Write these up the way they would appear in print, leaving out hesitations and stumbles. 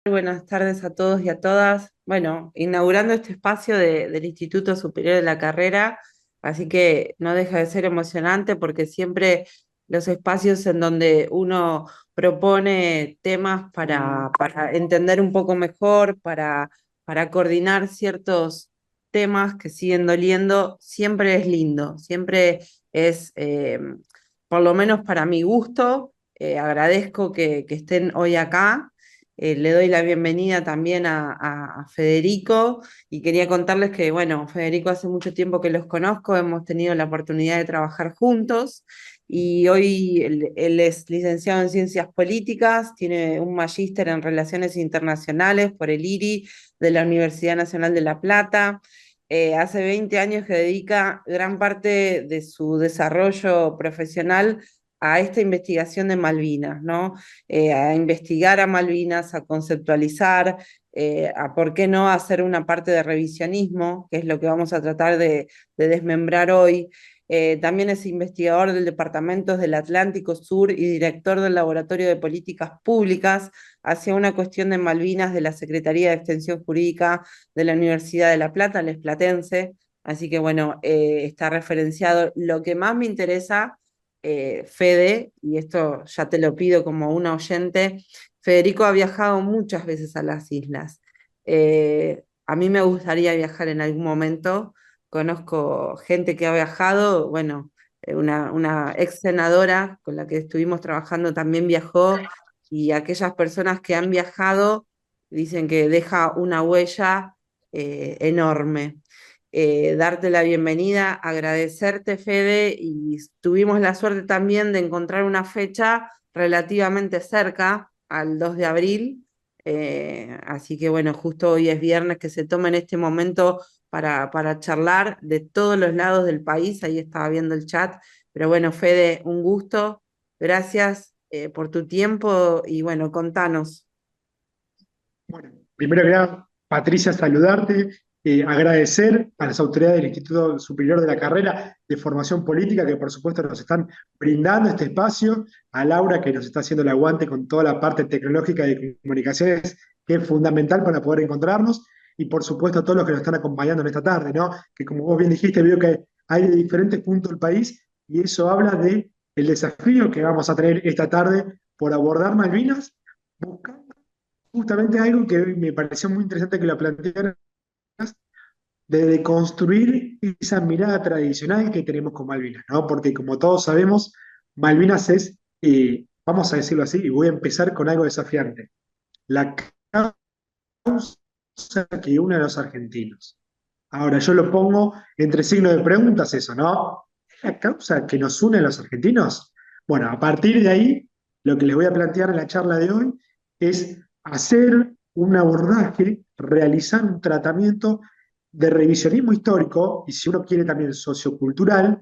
Buenas tardes a todos y a todas. Bueno, inaugurando este espacio del Instituto Superior de la Carrera, así que no deja de ser emocionante porque siempre los espacios en donde uno propone temas para entender un poco mejor, para coordinar ciertos temas que siguen doliendo, siempre es lindo, siempre es, por lo menos para mi gusto, agradezco que estén hoy acá. Le doy la bienvenida también a Federico y quería contarles que, bueno, Federico hace mucho tiempo que los conozco, hemos tenido la oportunidad de trabajar juntos y hoy él es licenciado en Ciencias Políticas, tiene un magíster en Relaciones Internacionales por el IRI de la Universidad Nacional de La Plata. Hace 20 años que dedica gran parte de su desarrollo profesional a esta investigación de Malvinas, ¿no? A investigar a Malvinas, a conceptualizar, a por qué no hacer una parte de revisionismo, que es lo que vamos a tratar de desmembrar hoy. También es investigador del Departamento del Atlántico Sur y director del Laboratorio de Políticas Públicas hacia una cuestión de Malvinas de la Secretaría de Extensión Jurídica de la Universidad de La Plata, el Esplatense. Así que bueno, está referenciado. Lo que más me interesa, Fede, y esto ya te lo pido como una oyente, Federico ha viajado muchas veces a las islas. A mí me gustaría viajar en algún momento. Conozco gente que ha viajado, bueno, una ex senadora con la que estuvimos trabajando también viajó, y aquellas personas que han viajado dicen que deja una huella enorme. Darte la bienvenida, agradecerte, Fede, y tuvimos la suerte también de encontrar una fecha relativamente cerca, al 2 de abril, así que bueno, justo hoy es viernes, que se toma en este momento para charlar de todos los lados del país. Ahí estaba viendo el chat, pero bueno, Fede, un gusto, gracias por tu tiempo y bueno, contanos. Bueno, primero que nada, Patricia, saludarte, agradecer a las autoridades del Instituto Superior de la Carrera de Formación Política que por supuesto nos están brindando este espacio, a Laura que nos está haciendo el aguante con toda la parte tecnológica de comunicaciones que es fundamental para poder encontrarnos y por supuesto a todos los que nos están acompañando en esta tarde, ¿no? Que como vos bien dijiste, veo que hay de diferentes puntos del país y eso habla de el desafío que vamos a tener esta tarde por abordar Malvinas, buscando justamente algo que me pareció muy interesante que lo plantearas, de construir esa mirada tradicional que tenemos con Malvinas, ¿no? Porque como todos sabemos, Malvinas es, vamos a decirlo así, y voy a empezar con algo desafiante, la causa que une a los argentinos. Ahora, yo lo pongo entre signos de preguntas eso, ¿no? ¿Es la causa que nos une a los argentinos? Bueno, a partir de ahí, lo que les voy a plantear en la charla de hoy es hacer un abordaje, realizar un tratamiento de revisionismo histórico, y si uno quiere también sociocultural,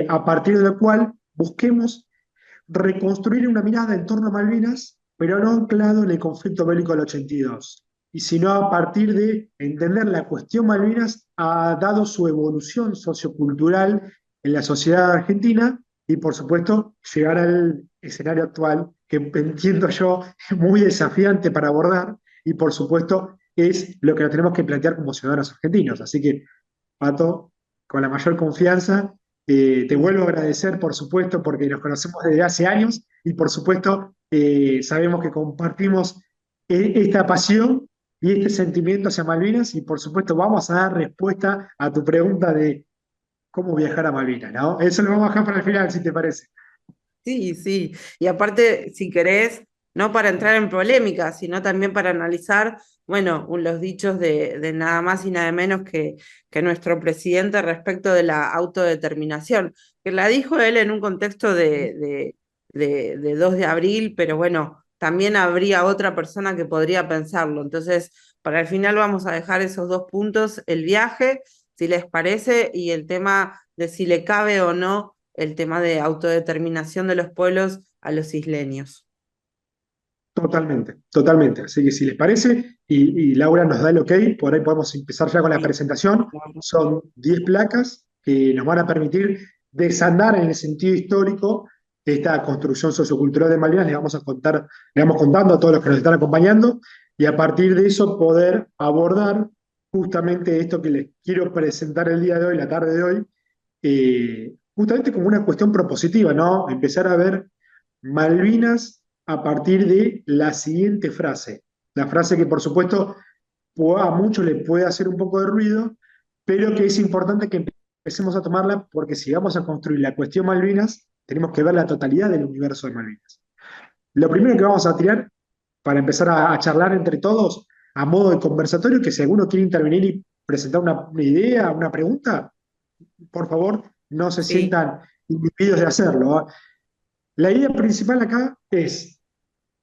a partir de lo cual busquemos reconstruir una mirada en torno a Malvinas, pero no anclado en el conflicto bélico del 82, y sino a partir de entender la cuestión Malvinas ha dado su evolución sociocultural en la sociedad argentina y por supuesto llegar al escenario actual que entiendo yo muy desafiante para abordar y por supuesto es lo que nos tenemos que plantear como ciudadanos argentinos. Así que, Pato, con la mayor confianza, te vuelvo a agradecer, por supuesto, porque nos conocemos desde hace años y, por supuesto, sabemos que compartimos esta pasión y este sentimiento hacia Malvinas y, por supuesto, vamos a dar respuesta a tu pregunta de cómo viajar a Malvinas, ¿no? Eso lo vamos a dejar para el final, si te parece. Sí, sí. Y aparte, si querés, no para entrar en polémica, sino también para analizar, bueno, los dichos de nada más y nada menos que nuestro presidente respecto de la autodeterminación, que la dijo él en un contexto de 2 de abril, pero bueno, también habría otra persona que podría pensarlo. Entonces, para el final vamos a dejar esos dos puntos, el viaje, si les parece, y el tema de si le cabe o no el tema de autodeterminación de los pueblos a los isleños. Totalmente, totalmente. Así que si les parece, y Laura nos da el ok, por ahí podemos empezar ya con la Sí, presentación. Son 10 placas que nos van a permitir desandar en el sentido histórico esta construcción sociocultural de Malvinas. Le vamos contando a todos los que nos están acompañando y a partir de eso poder abordar justamente esto que les quiero presentar el día de hoy, la tarde de hoy, justamente como una cuestión propositiva, ¿no? Empezar a ver Malvinas a partir de la siguiente frase. La frase que, por supuesto, a muchos le puede hacer un poco de ruido, pero que es importante que empecemos a tomarla porque si vamos a construir la cuestión Malvinas, tenemos que ver la totalidad del universo de Malvinas. Lo primero que vamos a tirar para empezar a charlar entre todos a modo de conversatorio, que si alguno quiere intervenir y presentar una idea, una pregunta, por favor, no se Sí, sientan impedidos de hacerlo. ¿Eh? La idea principal acá es,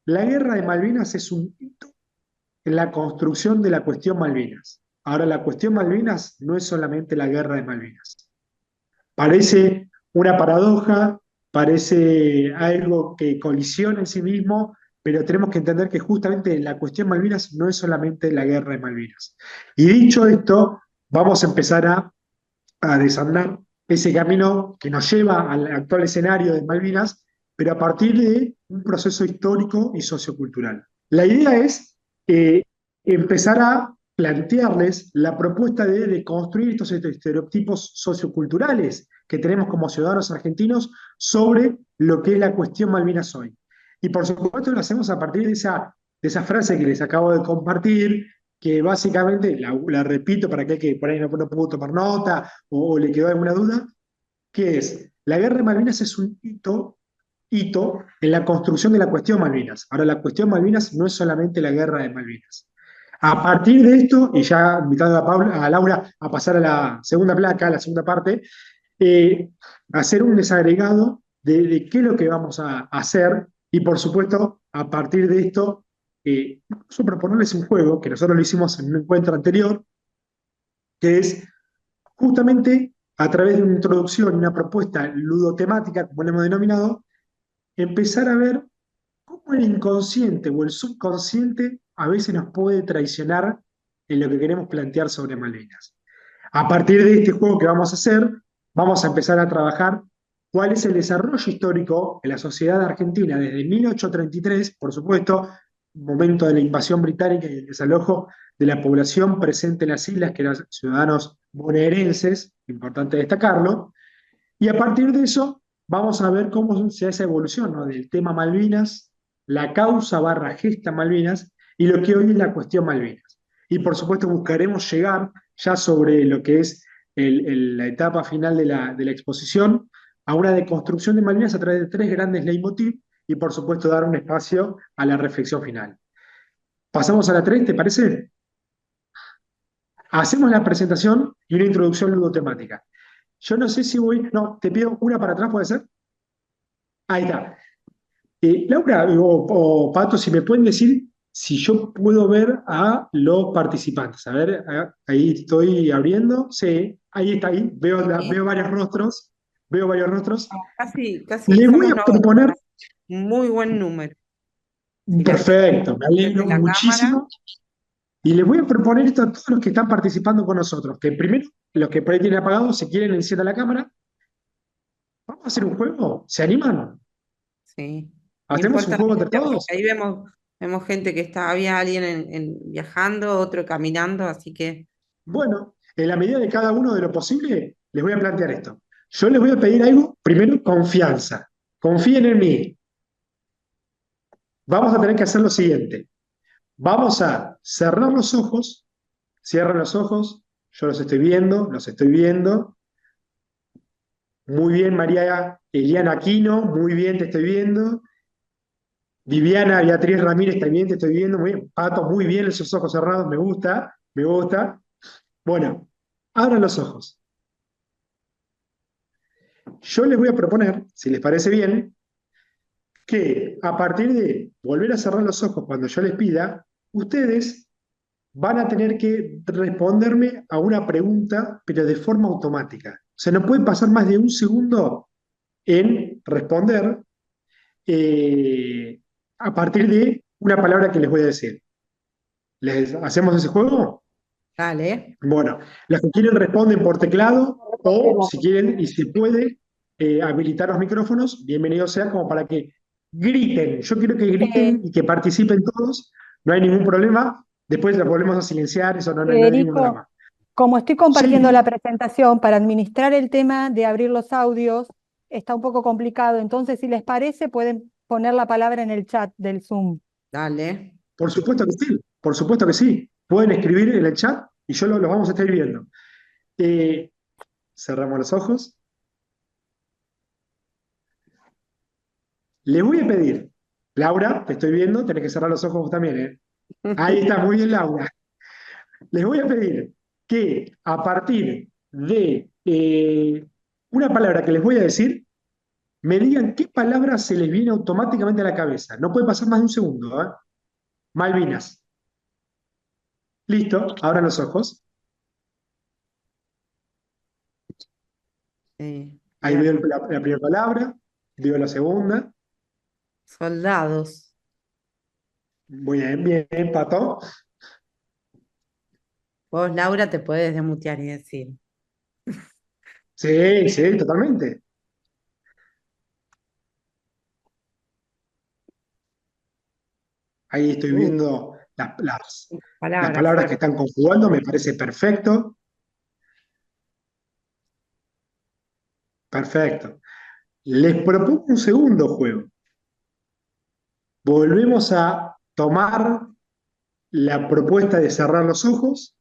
la guerra de Malvinas es un hito en la construcción de la cuestión Malvinas. Ahora, la cuestión Malvinas no es solamente la guerra de Malvinas. Parece una paradoja, parece algo que colisiona en sí mismo, pero tenemos que entender que justamente la cuestión Malvinas no es solamente la guerra de Malvinas. Y dicho esto, vamos a empezar a desandar ese camino que nos lleva al actual escenario de Malvinas, pero a partir de un proceso histórico y sociocultural. La idea es empezar a plantearles la propuesta de construir estos estereotipos socioculturales que tenemos como ciudadanos argentinos sobre lo que es la cuestión Malvinas hoy. Y por supuesto lo hacemos a partir de esa frase que les acabo de compartir, que básicamente, la repito para aquel que por ahí no pudo tomar nota o le quedó alguna duda, que es, la guerra de Malvinas es un hito en la construcción de la cuestión Malvinas. Ahora, la cuestión Malvinas no es solamente la guerra de Malvinas. A partir de esto, y ya invitando a Laura a pasar a la segunda placa, a la segunda parte, eh, hacer un desagregado de qué es lo que vamos a hacer y por supuesto, a partir de esto, incluso proponerles un juego, que nosotros lo hicimos en un encuentro anterior, que es justamente a través de una introducción y una propuesta ludotemática, como le hemos denominado, empezar a ver cómo el inconsciente o el subconsciente a veces nos puede traicionar en lo que queremos plantear sobre Malvinas. A partir de este juego que vamos a hacer, vamos a empezar a trabajar cuál es el desarrollo histórico en la sociedad argentina desde 1833, por supuesto, momento de la invasión británica y el desalojo de la población presente en las islas, que eran ciudadanos bonaerenses, importante destacarlo, y a partir de eso vamos a ver cómo se hace esa evolución, ¿no? Del tema Malvinas, la causa barra gesta Malvinas y lo que hoy es la cuestión Malvinas. Y por supuesto buscaremos llegar ya sobre lo que es la etapa final de la exposición a una deconstrucción de Malvinas a través de tres grandes leitmotiv y por supuesto dar un espacio a la reflexión final. Pasamos a la 3, ¿te parece? Hacemos la presentación y una introducción ludotemática. Yo no sé si voy, no, te pido una para atrás, ¿puede ser? Ahí está. Laura o Pato, si me pueden decir si yo puedo ver a los participantes. A ver, ahí estoy abriendo. Sí, ahí está, ahí. Veo sí. varios rostros. Veo varios rostros. Casi Les voy somos a 90. proponer, Muy buen número. Si la gente perfecto, me prende alegro la cámara, muchísimo. Y les voy a proponer esto a todos los que están participando con nosotros. Que primero, los que por ahí tienen apagado, si quieren, enciendan la cámara. Vamos a hacer un juego. ¿Se animan? sí. No ¿Hacemos un importa la juego entre fecha, porque todos? ahí vemos gente que está, había alguien viajando, otro caminando, así que Bueno, en la medida de cada uno de lo posible, les voy a plantear esto. Yo les voy a pedir algo, primero, confianza. Confíen en mí. Vamos a tener que hacer lo siguiente. Vamos a cerrar los ojos, cierren los ojos, yo los estoy viendo, los estoy viendo. Muy bien, María Eliana Aquino, muy bien, te estoy viendo. Viviana Beatriz Ramírez, también te estoy viendo. Muy bien. Pato, muy bien, esos ojos cerrados, me gusta, me gusta. Bueno, abran los ojos. Yo les voy a proponer, si les parece bien, que a partir de volver a cerrar los ojos cuando yo les pida, ustedes van a tener que responderme a una pregunta, pero de forma automática. O sea, no puede pasar más de un segundo en responder a partir de una palabra que les voy a decir. ¿Les hacemos ese juego? dale. Bueno, las que quieren responden por teclado, O Confirmo. si quieren y si puede habilitar los micrófonos, bienvenido sea como para que griten. Yo quiero que griten Eh, y que participen todos, no hay ningún problema. Después los volvemos a silenciar, eso no hay ningún Federico, drama. como estoy compartiendo Sí, la presentación para administrar el tema de abrir los audios, está un poco complicado. Entonces, si les parece, pueden poner la palabra en el chat del Zoom. Dale. por supuesto que sí, por supuesto que sí. Pueden escribir en el chat y yo lo vamos a estar viendo. Eh, cerramos los ojos. Les voy a pedir, Laura, te estoy viendo, tenés que cerrar los ojos vos también, ¿eh? Ahí está, muy bien, Laura. Les voy a pedir que a partir de una palabra que les voy a decir, me digan qué palabra se les viene automáticamente a la cabeza. No puede pasar más de un segundo, ¿eh? Malvinas. Listo, abran los ojos. Sí, Ahí veo bien. la primera palabra, veo la segunda. Soldados. Muy bien, bien, Pato. Vos, Laura, te podés desmutear y decir. Sí, sí, totalmente. Ahí estoy Uh, viendo las palabras palabras que fuertes. están conjugando, me parece perfecto. Perfecto. Les propongo un segundo juego. Volvemos a tomar la propuesta de cerrar los ojos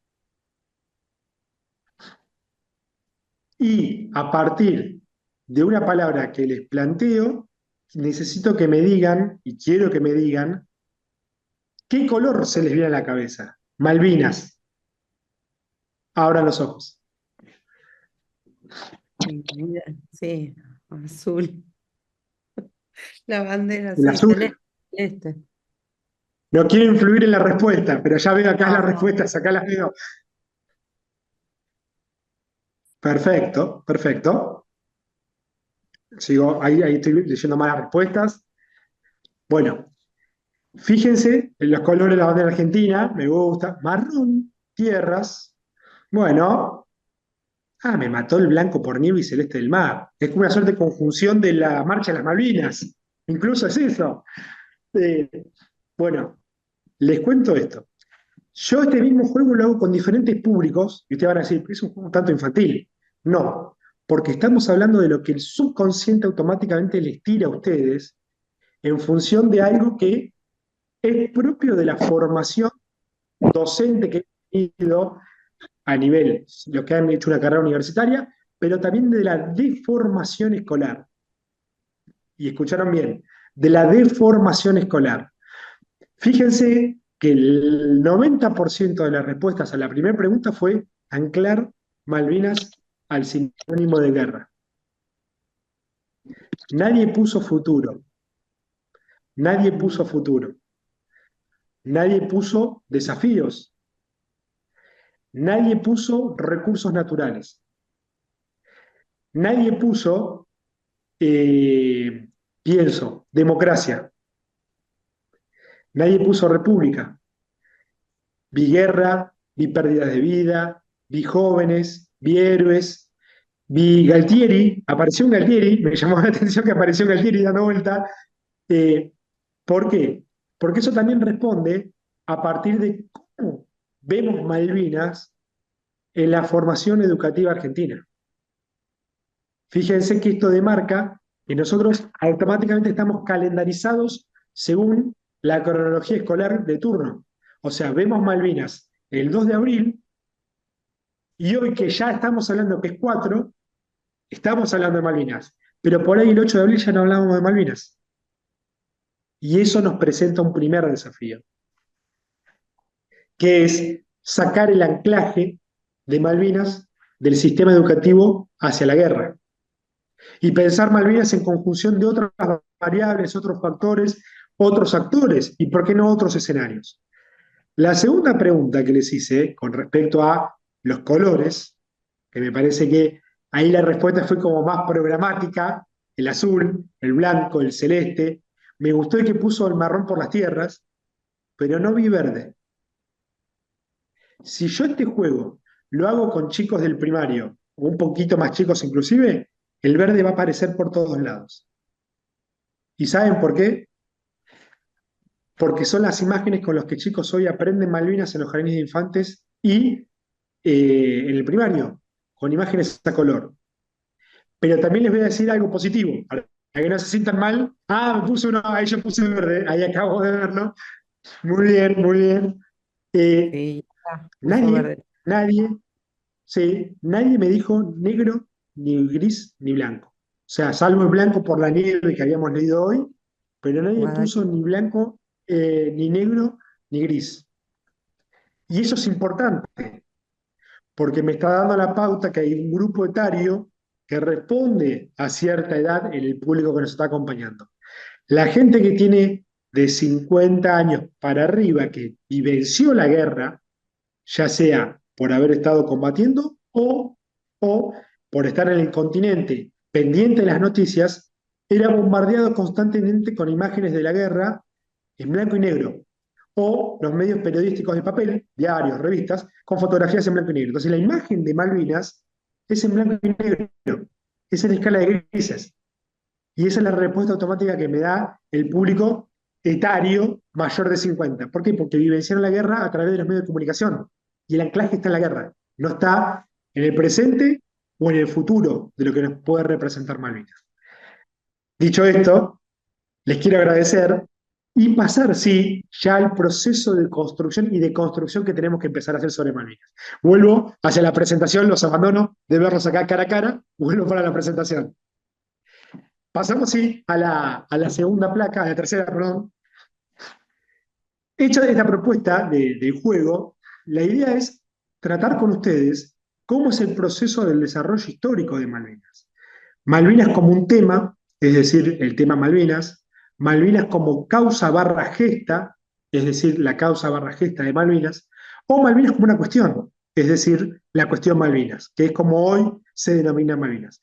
y a partir de una palabra que les planteo, necesito que me digan, y quiero que me digan, ¿qué color se les viene a la cabeza? Malvinas. Abran los ojos. Sí, azul. La bandera, El sí, azul. celeste. Celeste. No quiero influir en la respuesta, pero ya veo acá las No, no. respuestas, acá las veo. Perfecto, perfecto. Sigo, ahí estoy leyendo más las respuestas. Bueno, fíjense en los colores de la bandera argentina, me gusta. Marrón, tierras. Bueno, me mató el blanco por nieve y celeste del mar. Es como una suerte de conjunción de la marcha de las Malvinas. Incluso es eso. Eh, bueno, les cuento esto. Yo este mismo juego lo hago con diferentes públicos y ustedes van a decir, es un juego un tanto infantil. No, porque estamos hablando de lo que el subconsciente automáticamente les tira a ustedes en función de algo que es propio de la formación docente que he tenido a nivel, los que han hecho una carrera universitaria, pero también de la deformación escolar. Y escucharon bien, de la deformación escolar. Fíjense que el 90% de las respuestas a la primera pregunta fue anclar Malvinas al sinónimo de guerra. Nadie puso futuro, nadie puso futuro, nadie puso desafíos, nadie puso recursos naturales, nadie puso, pienso, democracia, nadie puso república. Vi guerra, vi pérdidas de vida, vi jóvenes, vi héroes, vi Galtieri, apareció un Galtieri, me llamó la atención que apareció un Galtieri dando vuelta. Eh, ¿Por qué? Porque eso también responde a partir de cómo vemos Malvinas en la formación educativa argentina. Fíjense que esto demarca que nosotros automáticamente estamos calendarizados según la cronología escolar de turno. O sea, vemos Malvinas el 2 de abril y hoy que ya estamos hablando que es 4, estamos hablando de Malvinas. Pero por ahí el 8 de abril ya no hablamos de Malvinas. Y eso nos presenta un primer desafío, que es sacar el anclaje de Malvinas del sistema educativo hacia la guerra y pensar Malvinas en conjunción de otras variables, otros factores, otros actores y, ¿por qué no, otros escenarios? La segunda pregunta que les hice con respecto a los colores, que me parece que ahí la respuesta fue como más programática, el azul, el blanco, el celeste. Me gustó el que puso el marrón por las tierras, pero no vi verde. Si yo este juego lo hago con chicos del primario o un poquito más chicos inclusive, el verde va a aparecer por todos lados. ¿Y saben por qué? Porque son las imágenes con las que chicos hoy aprenden Malvinas en los jardines de infantes y en el primario, con imágenes a color. Pero también les voy a decir algo positivo, para que no se sientan mal. Ah, me puse uno, ahí yo puse verde, ahí acabo de verlo. Muy bien, muy bien. Eh, Sí, ya puso nadie, verde. nadie, sí, nadie me dijo negro, ni gris, ni blanco. O sea, salvo el blanco por la nieve que habíamos leído hoy, pero nadie puso ni blanco, ni negro, ni gris. Y eso es importante, porque me está dando la pauta que hay un grupo etario que responde a cierta edad en el público que nos está acompañando. La gente que tiene de 50 años para arriba, que vivenció la guerra, ya sea por haber estado combatiendo o por estar en el continente pendiente de las noticias, era bombardeado constantemente con imágenes de la guerra en blanco y negro, o los medios periodísticos de papel, diarios, revistas, con fotografías en blanco y negro. Entonces la imagen de Malvinas es en blanco y negro, es en escala de grises. Y esa es la respuesta automática que me da el público etario mayor de 50. ¿Por qué? Porque vivenciaron la guerra a través de los medios de comunicación. Y el anclaje está en la guerra, no está en el presente o en el futuro de lo que nos puede representar Malvinas. Dicho esto, les quiero agradecer y pasar, sí, ya al proceso de construcción y de construcción que tenemos que empezar a hacer sobre Malvinas. Vuelvo hacia la presentación, los abandono de verlos acá cara a cara, vuelvo para la presentación. Pasamos, sí, a la segunda placa, a la tercera, perdón. Hecha esta propuesta del juego, la idea es tratar con ustedes cómo es el proceso del desarrollo histórico de Malvinas. Malvinas como un tema, es decir, el tema Malvinas, Malvinas como causa barra gesta, es decir, la causa barra gesta de Malvinas, o Malvinas como una cuestión, es decir, la cuestión Malvinas, que es como hoy se denomina Malvinas.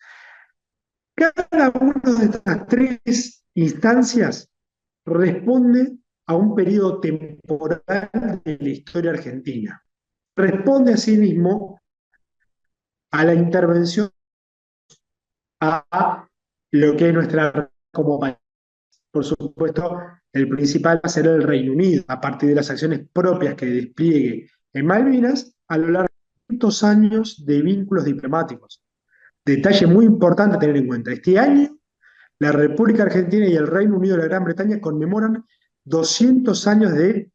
Cada una de estas tres instancias responde a un periodo temporal de la historia argentina. Responde asimismo a la intervención a lo que es nuestra como país. Por supuesto, el principal va a ser el Reino Unido, a partir de las acciones propias que despliegue en Malvinas a lo largo de 200 años de vínculos diplomáticos. Detalle muy importante a tener en cuenta. Este año, la República Argentina y el Reino Unido de la Gran Bretaña conmemoran 200 años de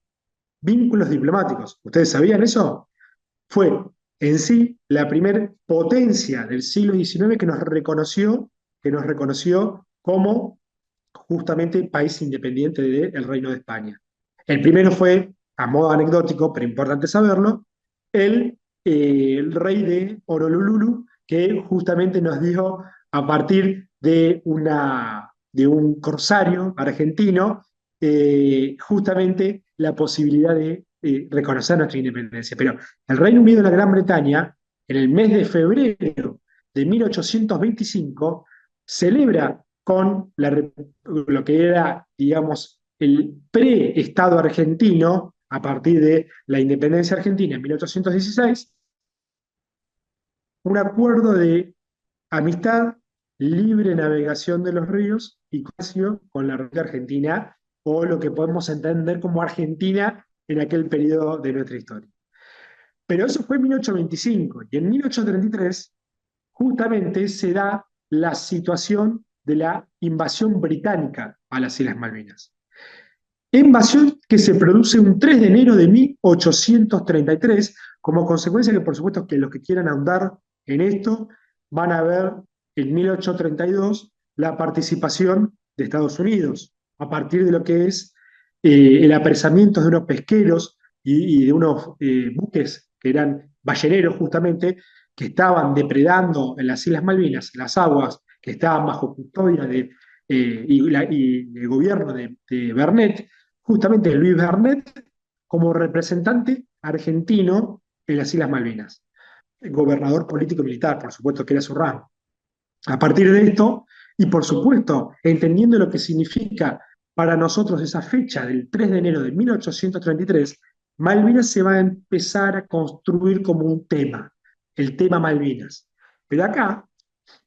vínculos diplomáticos. ¿Ustedes sabían eso? Fue en sí la primer potencia del siglo XIX que nos reconoció como justamente país independiente del Reino de España. El primero fue, a modo anecdótico, pero importante saberlo, el rey de Honolulu, que justamente nos dio a partir de un corsario argentino, justamente la posibilidad de reconocer nuestra independencia. Pero el Reino Unido de la Gran Bretaña, en el mes de febrero de 1825, celebra con lo que era, digamos, el pre-Estado argentino, a partir de la independencia argentina en 1816, un acuerdo de amistad, libre navegación de los ríos y comercio con la República Argentina, o lo que podemos entender como Argentina en aquel periodo de nuestra historia. Pero eso fue en 1825, y en 1833 justamente se da la situación de la invasión británica a las Islas Malvinas. Invasión que se produce un 3 de enero de 1833, como consecuencia que, por supuesto, que los que quieran ahondar en esto van a ver en 1832 la participación de Estados Unidos, a partir de lo que es el apresamiento de unos pesqueros y de unos buques que eran balleneros justamente, que estaban depredando en las Islas Malvinas, las aguas que estaban bajo custodia y el gobierno de Bernet, justamente Luis Bernet como representante argentino en las Islas Malvinas, gobernador político y militar, por supuesto que era su rango. A partir de esto, y por supuesto, entendiendo lo que significa para nosotros esa fecha del 3 de enero de 1833, Malvinas se va a empezar a construir como un tema, el tema Malvinas. Pero acá,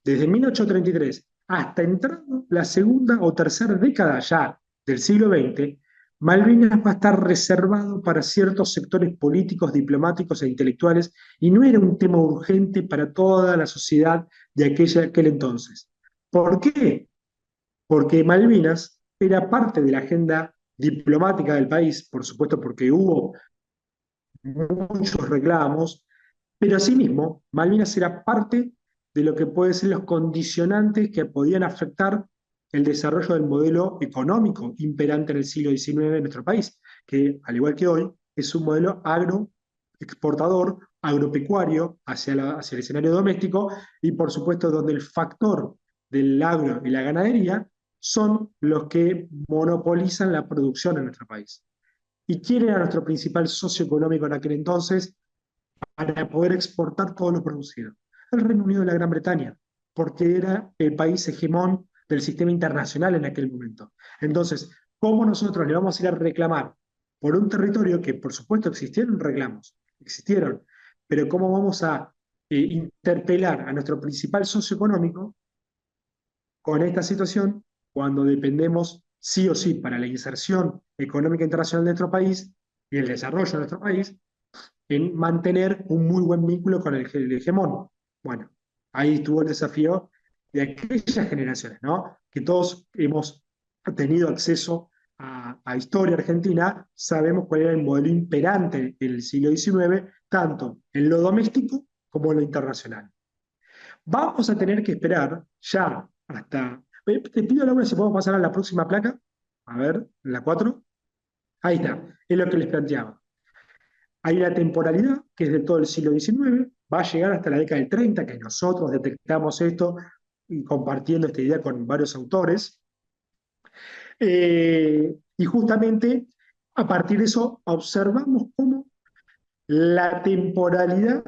desde 1833 hasta entrando la segunda o tercera década ya del siglo XX, Malvinas va a estar reservado para ciertos sectores políticos, diplomáticos e intelectuales y no era un tema urgente para toda la sociedad de aquel entonces. ¿Por qué? Porque Malvinas era parte de la agenda diplomática del país, por supuesto porque hubo muchos reclamos, pero asimismo, Malvinas era parte de lo que pueden ser los condicionantes que podían afectar el desarrollo del modelo económico imperante en el siglo XIX en nuestro país, que al igual que hoy es un modelo agroexportador, agropecuario hacia el escenario doméstico y por supuesto donde el factor del agro y la ganadería son los que monopolizan la producción en nuestro país. ¿Y quién era nuestro principal socio económico en aquel entonces? Para poder exportar todo lo producido. El Reino Unido y la Gran Bretaña, porque era el país hegemón del sistema internacional en aquel momento. Entonces, ¿cómo nosotros le vamos a ir a reclamar por un territorio que, por supuesto, existieron reclamos, existieron, pero cómo vamos a interpelar a nuestro principal socio económico con esta situación cuando dependemos sí o sí para la inserción económica internacional de nuestro país y el desarrollo de nuestro país en mantener un muy buen vínculo con el hegemón? Bueno, ahí estuvo el desafío de aquellas generaciones, ¿no? Que todos hemos tenido acceso a historia argentina, sabemos cuál era el modelo imperante en el siglo XIX, tanto en lo doméstico como en lo internacional. Vamos a tener que esperar ya hasta... Te pido, Laura, si podemos pasar a la próxima placa. A ver, la 4. Ahí está, es lo que les planteaba. Hay una temporalidad que es de todo el siglo XIX, va a llegar hasta la década del 30, que nosotros detectamos esto y compartiendo esta idea con varios autores. Y justamente a partir de eso observamos cómo la temporalidad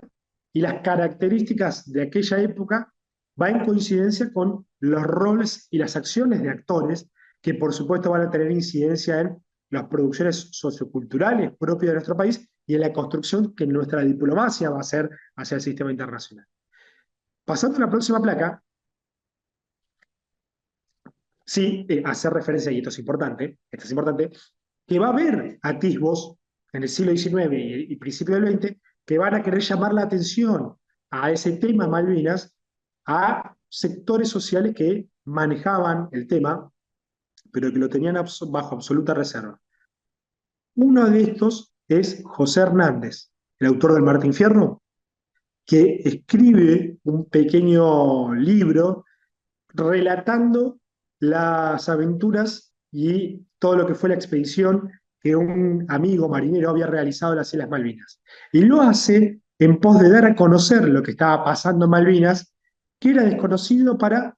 y las características de aquella época va en coincidencia con los roles y las acciones de actores que por supuesto van a tener incidencia en las producciones socioculturales propias de nuestro país y en la construcción que nuestra diplomacia va a hacer hacia el sistema internacional. Pasando a la próxima placa, sí, hacer referencia, y esto es importante, que va a haber atisbos en el siglo XIX y principio del XX que van a querer llamar la atención a ese tema Malvinas, a sectores sociales que manejaban el tema, pero que lo tenían bajo absoluta reserva. Uno de estos es José Hernández, el autor del Martín Fierro, que escribe un pequeño libro relatando las aventuras y todo lo que fue la expedición que un amigo marinero había realizado en las Islas Malvinas. Y lo hace en pos de dar a conocer lo que estaba pasando en Malvinas, que era desconocido para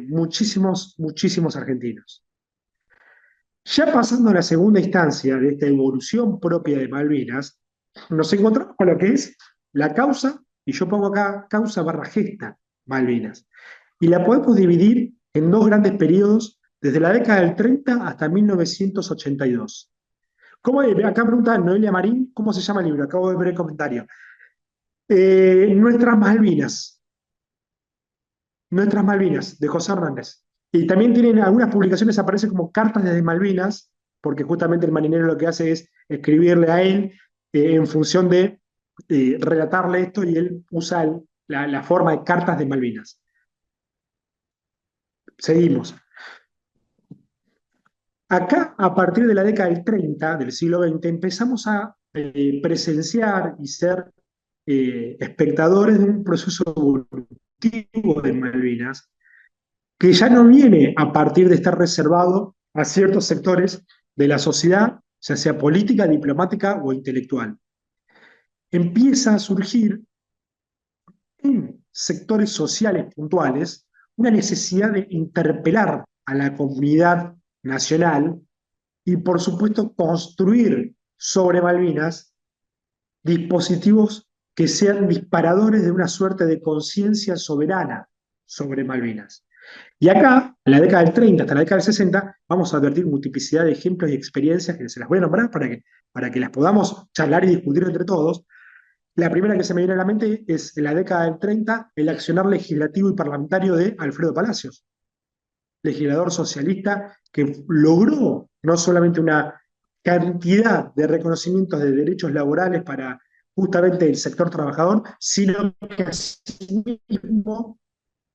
muchísimos argentinos. Ya pasando a la segunda instancia de esta evolución propia de Malvinas, nos encontramos con lo que es la causa, y yo pongo acá causa barra gesta Malvinas. Y la podemos dividir en dos grandes periodos, desde la década del 30 hasta 1982. Acá pregunta Noelia Marín, ¿cómo se llama el libro? Acabo de ver el comentario. Nuestras Malvinas. Nuestras Malvinas, de José Hernández. Y también tienen algunas publicaciones, aparece como cartas desde Malvinas, porque justamente el marinero lo que hace es escribirle a él en función de relatarle esto y él usa la forma de cartas de Malvinas. Seguimos. Acá, a partir de la década del 30 del siglo XX, empezamos a presenciar y ser espectadores de un proceso evolutivo de Malvinas, que ya no viene a partir de estar reservado a ciertos sectores de la sociedad, ya sea política, diplomática o intelectual. Empieza a surgir en sectores sociales puntuales una necesidad de interpelar a la comunidad nacional y, por supuesto, construir sobre Malvinas dispositivos que sean disparadores de una suerte de conciencia soberana sobre Malvinas. Y acá, en la década del 30 hasta la década del 60, vamos a advertir multiplicidad de ejemplos y experiencias que se las voy a nombrar para que las podamos charlar y discutir entre todos. La primera que se me viene a la mente es en la década del 30, el accionar legislativo y parlamentario de Alfredo Palacios, legislador socialista que logró no solamente una cantidad de reconocimientos de derechos laborales para justamente el sector trabajador, sino que asimismo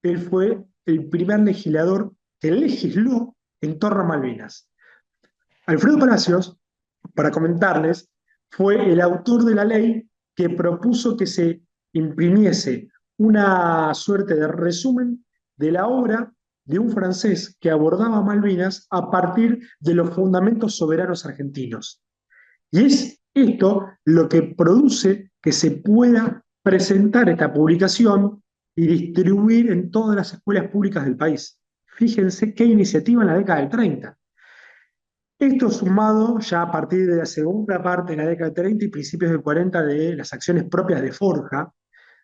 él fue el primer legislador que legisló en torno a Malvinas. Alfredo Palacios, para comentarles, fue el autor de la ley que propuso que se imprimiese una suerte de resumen de la obra de un francés que abordaba Malvinas a partir de los fundamentos soberanos argentinos. Y es esto lo que produce que se pueda presentar esta publicación y distribuir en todas las escuelas públicas del país. Fíjense qué iniciativa en la década del 30. Esto sumado ya a partir de la segunda parte de la década del 30 y principios del 40 de las acciones propias de Forja,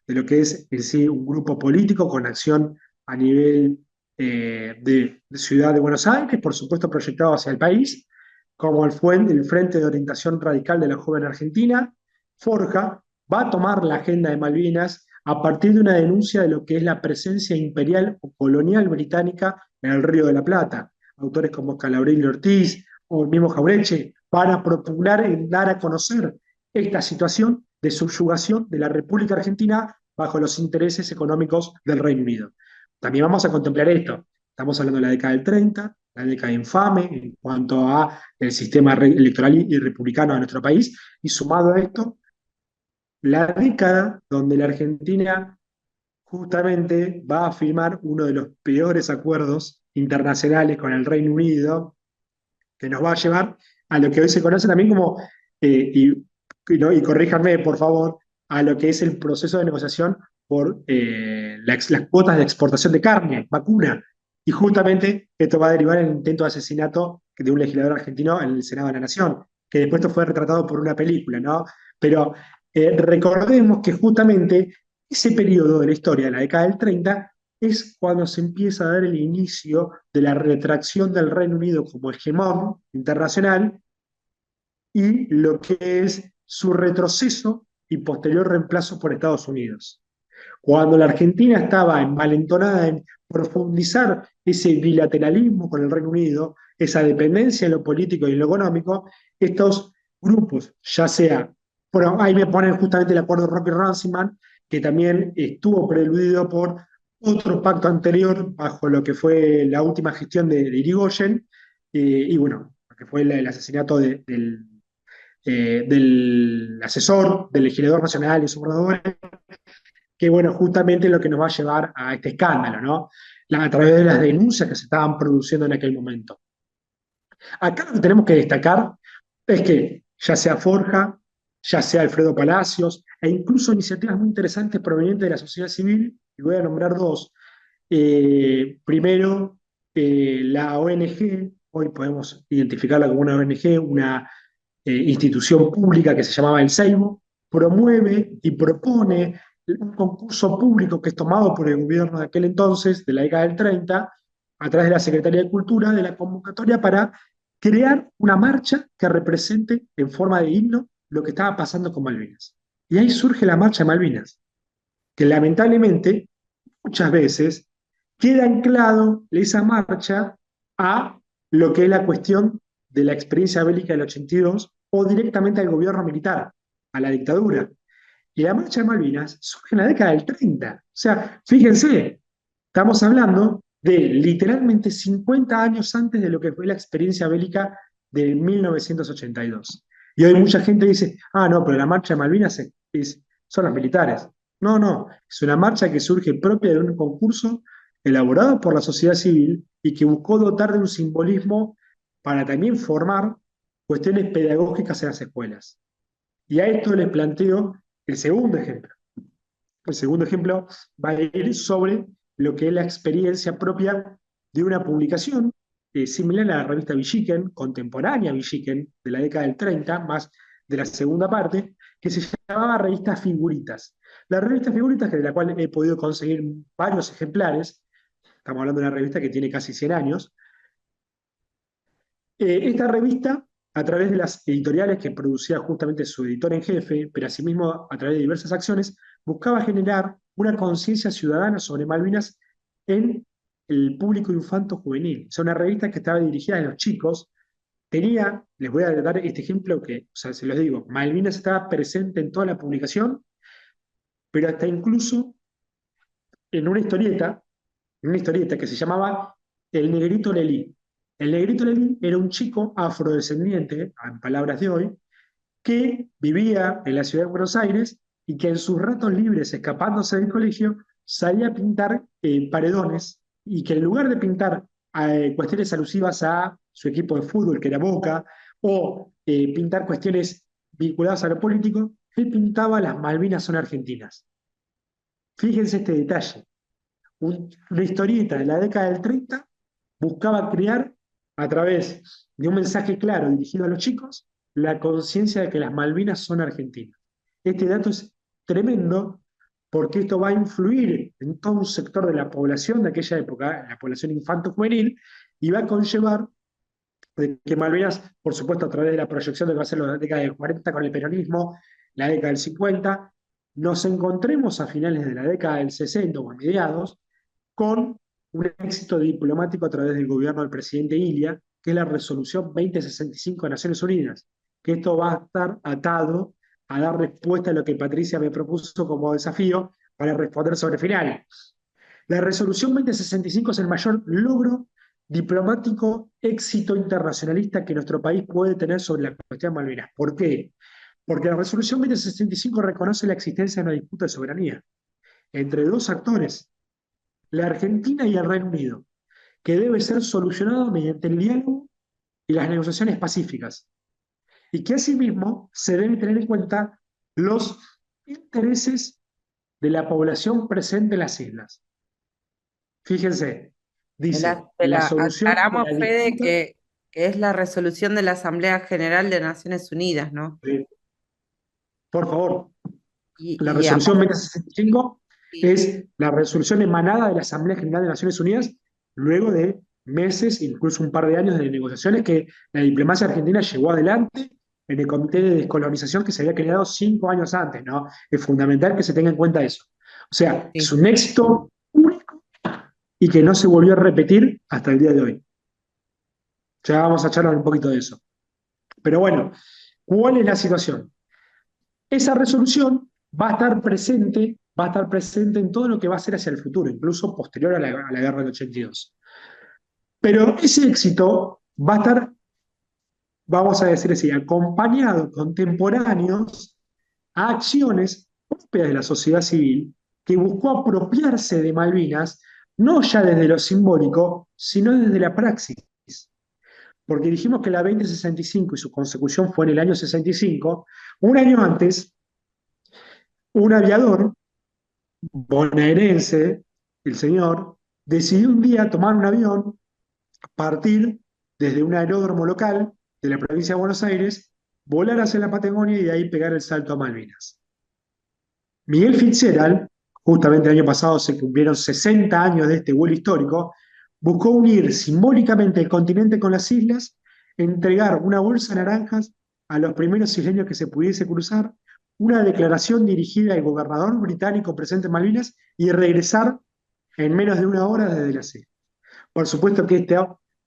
de lo que es en sí un grupo político con acción a nivel de Ciudad de Buenos Aires, por supuesto proyectado hacia el país, como el Frente de Orientación Radical de la Joven Argentina. Forja va a tomar la agenda de Malvinas a partir de una denuncia de lo que es la presencia imperial o colonial británica en el Río de la Plata. Autores como Scalabrini Ortiz o el mismo Jaureche van a procurar en dar a conocer esta situación de subyugación de la República Argentina bajo los intereses económicos del Reino Unido. También vamos a contemplar esto. Estamos hablando de la década del 30, la década infame en cuanto a el sistema electoral y republicano de nuestro país, y sumado a esto, la década donde la Argentina justamente va a firmar uno de los peores acuerdos internacionales con el Reino Unido, que nos va a llevar a lo que hoy se conoce también como, y corríjanme por favor, a lo que es el proceso de negociación por las cuotas de exportación de carne, vacuna. Y justamente esto va a derivar en el intento de asesinato de un legislador argentino en el Senado de la Nación, que después esto fue retratado por una película, ¿no? Pero recordemos que justamente ese periodo de la historia, de la década del 30, es cuando se empieza a dar el inicio de la retracción del Reino Unido como hegemón internacional y lo que es su retroceso y posterior reemplazo por Estados Unidos. Cuando la Argentina estaba envalentonada en profundizar ese bilateralismo con el Reino Unido, esa dependencia en lo político y en lo económico, estos grupos, ya sea, bueno, ahí me ponen justamente el acuerdo Rocky-Runciman, que también estuvo preludido por otro pacto anterior bajo lo que fue la última gestión de Irigoyen, y bueno, que fue el asesinato del asesor, del legislador nacional y subordinadores, que bueno, justamente lo que nos va a llevar a este escándalo, ¿no? A través de las denuncias que se estaban produciendo en aquel momento. Acá lo que tenemos que destacar es que ya sea Forja, ya sea Alfredo Palacios, e incluso iniciativas muy interesantes provenientes de la sociedad civil, y voy a nombrar dos. Primero, la ONG, hoy podemos identificarla como una ONG, una institución pública que se llamaba el Seibo, promueve y propone un concurso público que es tomado por el gobierno de aquel entonces, de la década del 30, a través de la Secretaría de Cultura, de la convocatoria para crear una marcha que represente en forma de himno lo que estaba pasando con Malvinas. Y ahí surge la marcha de Malvinas, que lamentablemente muchas veces queda anclado esa marcha a lo que es la cuestión de la experiencia bélica del 82 o directamente al gobierno militar, a la dictadura. Y la marcha de Malvinas surge en la década del 30. O sea, fíjense, estamos hablando de literalmente 50 años antes de lo que fue la experiencia bélica de 1982. Y hoy mucha gente dice, ah, no, pero la marcha de Malvinas son los militares. No, no, es una marcha que surge propia de un concurso elaborado por la sociedad civil y que buscó dotar de un simbolismo para también formar cuestiones pedagógicas en las escuelas. Y a esto les planteo el segundo ejemplo. El segundo ejemplo va a ir sobre lo que es la experiencia propia de una publicación similar a la revista Villiquen, contemporánea a Villiquen, de la década del 30, más de la segunda parte, que se llamaba Revista Figuritas. La revista Figuritas, de la cual he podido conseguir varios ejemplares, estamos hablando de una revista que tiene casi 100 años, esta revista a través de las editoriales que producía justamente su editor en jefe, pero asimismo a través de diversas acciones, buscaba generar una conciencia ciudadana sobre Malvinas en el público infanto-juvenil. O sea, una revista que estaba dirigida a los chicos. Tenía, les voy a dar este ejemplo que, o sea, se los digo, Malvinas estaba presente en toda la publicación, pero hasta incluso en una historieta que se llamaba El Negrito Lelí. El Negrito Lelí era un chico afrodescendiente, en palabras de hoy, que vivía en la ciudad de Buenos Aires y que en sus ratos libres, escapándose del colegio, salía a pintar paredones y que en lugar de pintar cuestiones alusivas a su equipo de fútbol, que era Boca, o pintar cuestiones vinculadas a lo político, él pintaba las Malvinas son argentinas. Fíjense este detalle. Una historieta de la década del 30 buscaba crear, a través de un mensaje claro dirigido a los chicos, la conciencia de que las Malvinas son argentinas. Este dato es tremendo porque esto va a influir en todo un sector de la población de aquella época, la población infanto-juvenil, y va a conllevar de que Malvinas, por supuesto, a través de la proyección de que va a ser la década del 40 con el peronismo, la década del 50, nos encontremos a finales de la década del 60 o a mediados con un éxito diplomático a través del gobierno del presidente Ilia, que es la resolución 2065 de Naciones Unidas, que esto va a estar atado a dar respuesta a lo que Patricia me propuso como desafío para responder sobre final. La resolución 2065 es el mayor logro diplomático, éxito internacionalista que nuestro país puede tener sobre la cuestión de Malvinas. ¿Por qué? Porque la resolución 2065 reconoce la existencia de una disputa de soberanía entre dos actores, la Argentina y el Reino Unido, que debe ser solucionado mediante el diálogo y las negociaciones pacíficas, y que asimismo se deben tener en cuenta los intereses de la población presente en las islas. Fíjense, dice, la solución de Aclaramos, la Fede, disputa, que es la resolución de la Asamblea General de Naciones Unidas, ¿no? por favor, la Y resolución aparte, 2065 sí, es la resolución emanada de la Asamblea General de Naciones Unidas luego de meses, incluso un par de años de negociaciones que la diplomacia argentina llevó adelante en el Comité de Descolonización que se había creado 5 años antes, ¿no? Es fundamental que se tenga en cuenta eso. O sea, es sí. un éxito único y que no se volvió a repetir hasta el día de hoy. Ya vamos a charlar un poquito de eso. Pero bueno, ¿cuál es la situación? Esa resolución va a estar presente en todo lo que va a ser hacia el futuro, incluso posterior a la guerra del 82. Pero ese éxito va a estar, vamos a decir así, acompañado contemporáneos a acciones propias de la sociedad civil que buscó apropiarse de Malvinas, no ya desde lo simbólico, sino desde la praxis. Porque dijimos que la 2065 y su consecución fue en el año 65, un año antes, un aviador bonaerense, el señor, decidió un día tomar un avión, partir desde un aeródromo local de la provincia de Buenos Aires, volar hacia la Patagonia y de ahí pegar el salto a Malvinas. Miguel Fitzgerald, justamente el año pasado se cumplieron 60 años de este vuelo histórico, buscó unir simbólicamente el continente con las islas, entregar una bolsa de naranjas a los primeros isleños que se pudiese cruzar, una declaración dirigida al gobernador británico presente en Malvinas y regresar en menos de una hora desde las islas. Por supuesto que este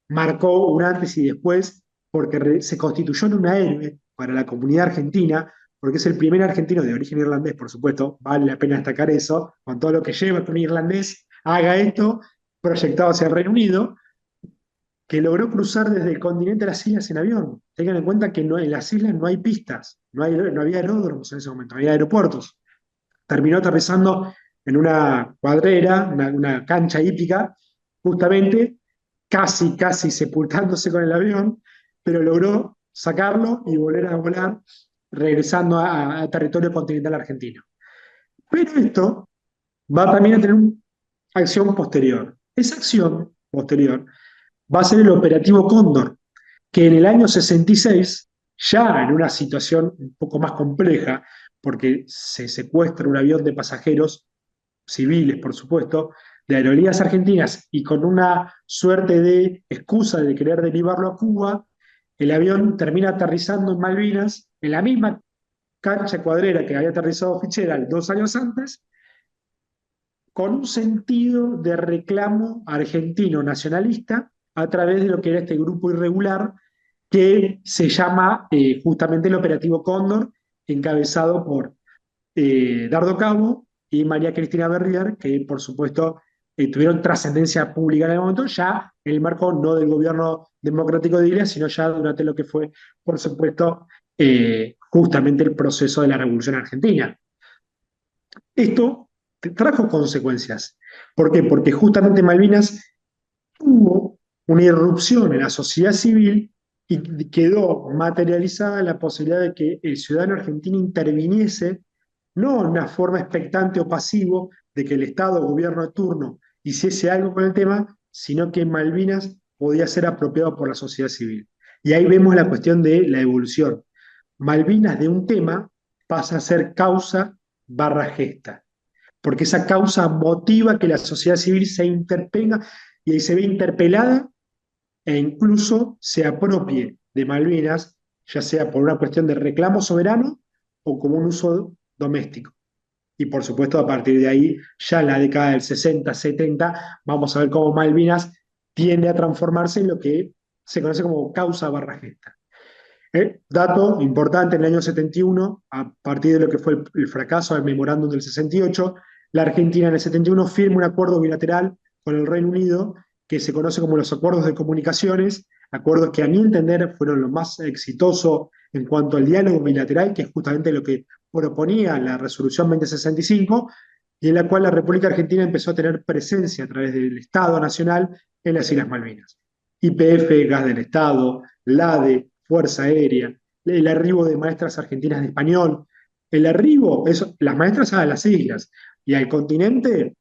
marcó un antes y después porque se constituyó en un héroe para la comunidad argentina, porque es el primer argentino de origen irlandés, por supuesto, vale la pena destacar eso, con todo lo que lleva que un irlandés haga esto, proyectado hacia el Reino Unido, que logró cruzar desde el continente a las islas en avión. Tengan en cuenta que en las islas no hay pistas, no había aeródromos en ese momento, no había aeropuertos. Terminó aterrizando en una cuadrera, una cancha hípica, justamente casi sepultándose con el avión, pero logró sacarlo y volver a volar, regresando a territorio continental argentino. Pero esto va también a tener una acción posterior. Esa acción posterior va a ser el operativo Cóndor, que en el año 66, ya en una situación un poco más compleja, porque se secuestra un avión de pasajeros civiles, por supuesto, de aerolíneas argentinas y con una suerte de excusa de querer derivarlo a Cuba, el avión termina aterrizando en Malvinas, en la misma cancha cuadrera que había aterrizado Fitzgerald 2 años antes, con un sentido de reclamo argentino nacionalista a través de lo que era este grupo irregular que se llama justamente el Operativo Cóndor, encabezado por Dardo Cabo y María Cristina Berrier, que por supuesto tuvieron trascendencia pública en el momento, ya en el marco no del gobierno democrático de Iglesia, sino ya durante lo que fue, por supuesto, justamente el proceso de la Revolución Argentina. Esto trajo consecuencias. ¿Por qué? Porque justamente Malvinas hubo una irrupción en la sociedad civil y quedó materializada la posibilidad de que el ciudadano argentino interviniese, no en una forma expectante o pasivo de que el Estado o gobierno de turno hiciese algo con el tema, sino que Malvinas podía ser apropiado por la sociedad civil. Y ahí vemos la cuestión de la evolución. Malvinas de un tema pasa a ser causa barra gesta, porque esa causa motiva que la sociedad civil se interpela y se ve interpelada e incluso se apropie de Malvinas, ya sea por una cuestión de reclamo soberano o como un uso doméstico. Y por supuesto, a partir de ahí, ya en la década del 60, 70, vamos a ver cómo Malvinas tiende a transformarse en lo que se conoce como causa barra gesta. Dato importante, en el año 71, a partir de lo que fue el fracaso del memorándum del 68, la Argentina en el 71 firma un acuerdo bilateral con el Reino Unido que se conoce como los acuerdos de comunicaciones, acuerdos que a mi entender fueron lo más exitoso en cuanto al diálogo bilateral, que es justamente lo que proponía la resolución 2065, y en la cual la República Argentina empezó a tener presencia a través del Estado Nacional en las Islas Malvinas. YPF, Gas del Estado, LADE, Fuerza Aérea, el arribo de maestras argentinas de español, el arribo, eso, las maestras a las islas y al continente,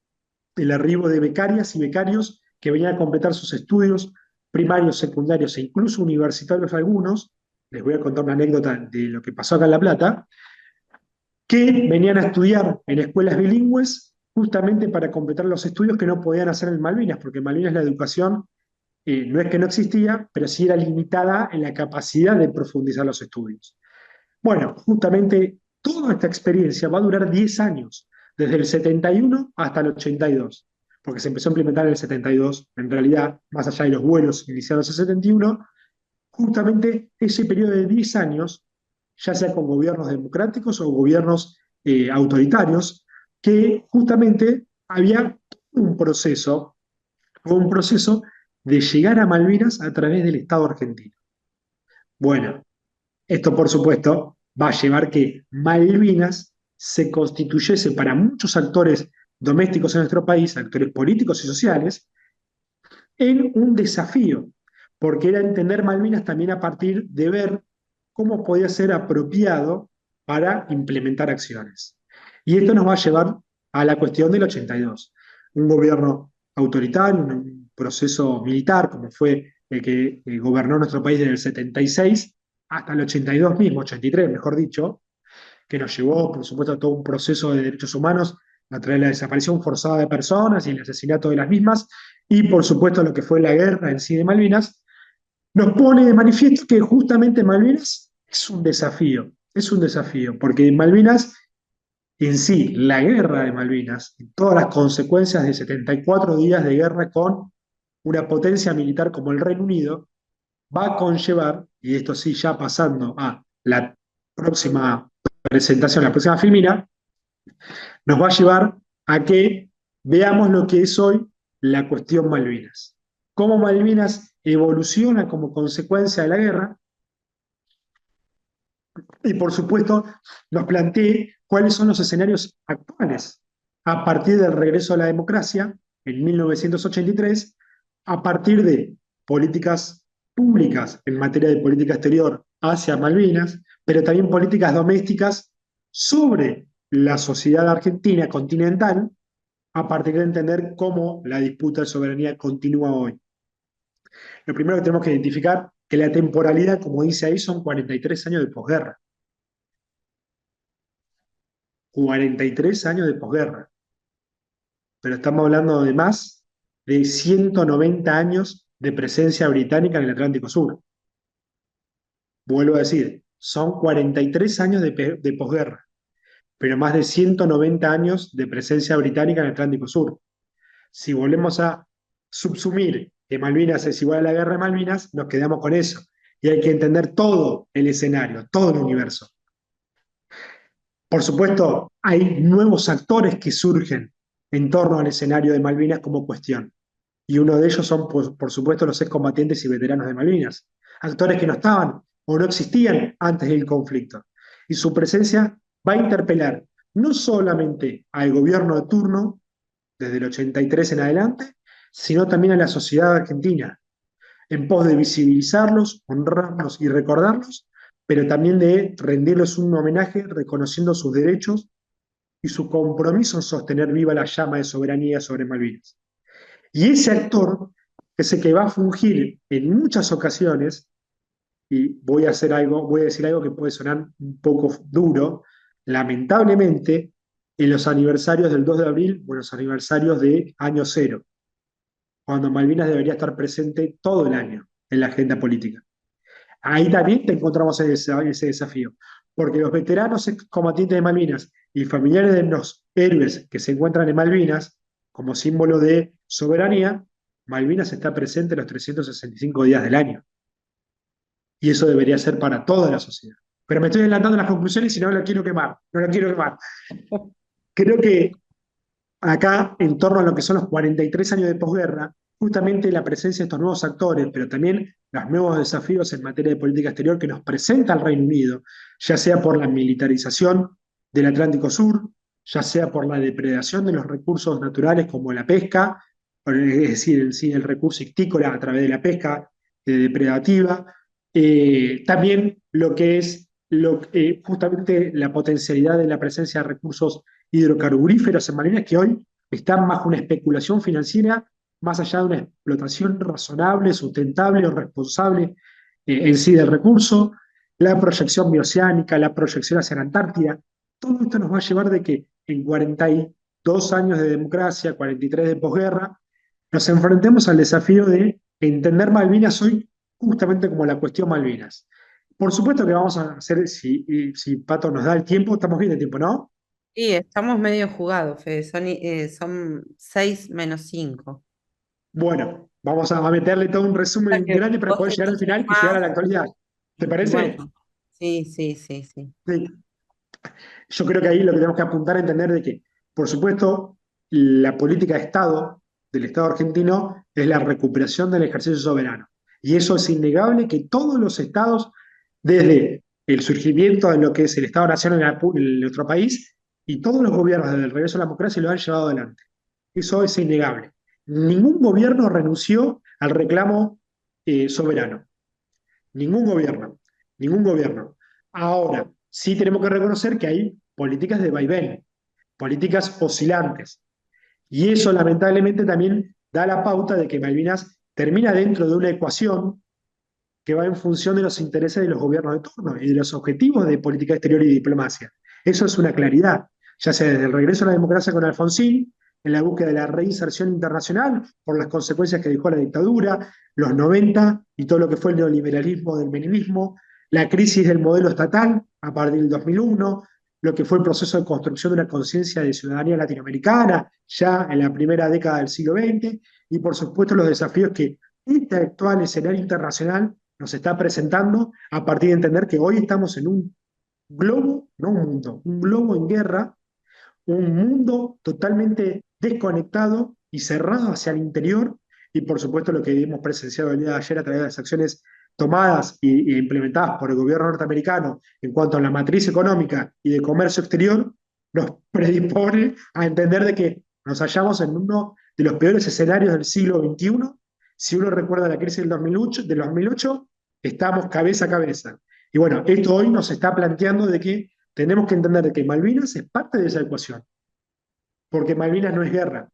el arribo de becarias y becarios que venían a completar sus estudios primarios, secundarios e incluso universitarios algunos. Les voy a contar una anécdota de lo que pasó acá en La Plata, que venían a estudiar en escuelas bilingües justamente para completar los estudios que no podían hacer en Malvinas, porque en Malvinas la educación no es que no existía, pero sí era limitada en la capacidad de profundizar los estudios. Bueno, justamente toda esta experiencia va a durar 10 años, desde el 71 hasta el 82, porque se empezó a implementar en el 72, en realidad, más allá de los vuelos iniciados en el 71, justamente ese periodo de 10 años, ya sea con gobiernos democráticos o gobiernos autoritarios, que justamente había un proceso de llegar a Malvinas a través del Estado argentino. Bueno, esto por supuesto va a llevar que Malvinas se constituyese para muchos actores domésticos en nuestro país, actores políticos y sociales, en un desafío, porque era entender Malvinas también a partir de ver cómo podía ser apropiado para implementar acciones. Y esto nos va a llevar a la cuestión del 82. Un gobierno autoritario, un proceso militar, como fue el que gobernó nuestro país desde el 76 hasta el 82 mismo, 83 mejor dicho, que nos llevó, por supuesto, a todo un proceso de derechos humanos a través de la desaparición forzada de personas y el asesinato de las mismas, y por supuesto lo que fue la guerra en sí de Malvinas, nos pone de manifiesto que justamente Malvinas es un desafío, porque Malvinas en sí, la guerra de Malvinas, y todas las consecuencias de 74 días de guerra con una potencia militar como el Reino Unido, va a conllevar, y esto sí ya pasando a la próxima presentación, la próxima filmina, nos va a llevar a que veamos lo que es hoy la cuestión Malvinas. Cómo Malvinas evoluciona como consecuencia de la guerra y, por supuesto, nos plantee cuáles son los escenarios actuales a partir del regreso a la democracia en 1983, a partir de políticas públicas en materia de política exterior hacia Malvinas, pero también políticas domésticas sobre la sociedad argentina continental, a partir de entender cómo la disputa de soberanía continúa hoy. Lo primero que tenemos que identificar que la temporalidad, como dice ahí, son 43 años de posguerra. 43 años de posguerra. Pero estamos hablando de más de 190 años de presencia británica en el Atlántico Sur. Vuelvo a decir, son 43 años de posguerra, pero más de 190 años de presencia británica en el Atlántico Sur. Si volvemos a subsumir que Malvinas es igual a la guerra de Malvinas, nos quedamos con eso. Y hay que entender todo el escenario, todo el universo. Por supuesto, hay nuevos actores que surgen en torno al escenario de Malvinas como cuestión. Y uno de ellos son, por supuesto, los excombatientes y veteranos de Malvinas. Actores que no estaban o no existían antes del conflicto. Y su presencia va a interpelar no solamente al gobierno de turno, desde el 83 en adelante, sino también a la sociedad argentina, en pos de visibilizarlos, honrarlos y recordarlos, pero también de rendirles un homenaje reconociendo sus derechos y su compromiso en sostener viva la llama de soberanía sobre Malvinas. Y ese actor es el que va a fungir en muchas ocasiones, y voy a decir algo que puede sonar un poco duro, lamentablemente, en los aniversarios del 2 de abril o en los aniversarios de Año Cero, cuando Malvinas debería estar presente todo el año en la agenda política. Ahí también te encontramos ese desafío, porque los veteranos combatientes de Malvinas y familiares de los héroes que se encuentran en Malvinas, como símbolo de soberanía, Malvinas está presente los 365 días del año. Y eso debería ser para toda la sociedad. Pero me estoy adelantando las conclusiones y no la quiero quemar, no la quiero quemar. Creo que acá, en torno a lo que son los 43 años de posguerra, justamente la presencia de estos nuevos actores, pero también los nuevos desafíos en materia de política exterior que nos presenta el Reino Unido, ya sea por la militarización del Atlántico Sur, ya sea por la depredación de los recursos naturales como la pesca, es decir, el recurso ictícola a través de la pesca depredativa, también lo que es justamente la potencialidad de la presencia de recursos hidrocarburíferos en Malvinas que hoy están bajo una especulación financiera más allá de una explotación razonable, sustentable o responsable en sí del recurso, la proyección bioceánica, la proyección hacia la Antártida. Todo esto nos va a llevar de que en 42 años de democracia, 43 de posguerra, nos enfrentemos al desafío de entender Malvinas hoy justamente como la cuestión Malvinas. Por supuesto que vamos a hacer, si Pato nos da el tiempo, estamos bien de tiempo, ¿no? Sí, estamos medio jugados, Fede. Son 6 menos 5. Bueno, vamos a meterle todo un O sea resumen que grande para vos poder llegar al entendés final y llegar a más. la actualidad. ¿Te parece? Bueno, sí, sí, sí, sí. Sí. Yo creo que ahí lo que tenemos que apuntar a entender de que, por supuesto, la política de Estado del Estado argentino es la recuperación del ejercicio soberano. Y eso es innegable que todos los estados, desde el surgimiento de lo que es el Estado-Nación en nuestro país, y todos los gobiernos desde el regreso a la democracia lo han llevado adelante. Eso es innegable. Ningún gobierno renunció al reclamo soberano. Ningún gobierno. Ningún gobierno. Ahora, sí tenemos que reconocer que hay políticas de vaivén, políticas oscilantes. Y eso lamentablemente también da la pauta de que Malvinas termina dentro de una ecuación que va en función de los intereses de los gobiernos de turno y de los objetivos de política exterior y diplomacia. Eso es una claridad, ya sea desde el regreso a la democracia con Alfonsín, en la búsqueda de la reinserción internacional por las consecuencias que dejó la dictadura, los 90 y todo lo que fue el neoliberalismo del meninismo, la crisis del modelo estatal a partir del 2001, lo que fue el proceso de construcción de una conciencia de ciudadanía latinoamericana ya en la primera década del siglo XX, y por supuesto los desafíos que este actual escenario internacional nos está presentando a partir de entender que hoy estamos en un globo, no un mundo, un globo en guerra, un mundo totalmente desconectado y cerrado hacia el interior, y por supuesto lo que hemos presenciado el día de ayer a través de las acciones tomadas e implementadas por el gobierno norteamericano en cuanto a la matriz económica y de comercio exterior, nos predispone a entender de que nos hallamos en uno de los peores escenarios del siglo XXI. Si uno recuerda la crisis del 2008, estamos cabeza a cabeza. Y bueno, esto hoy nos está planteando de que tenemos que entender que Malvinas es parte de esa ecuación, porque Malvinas no es guerra,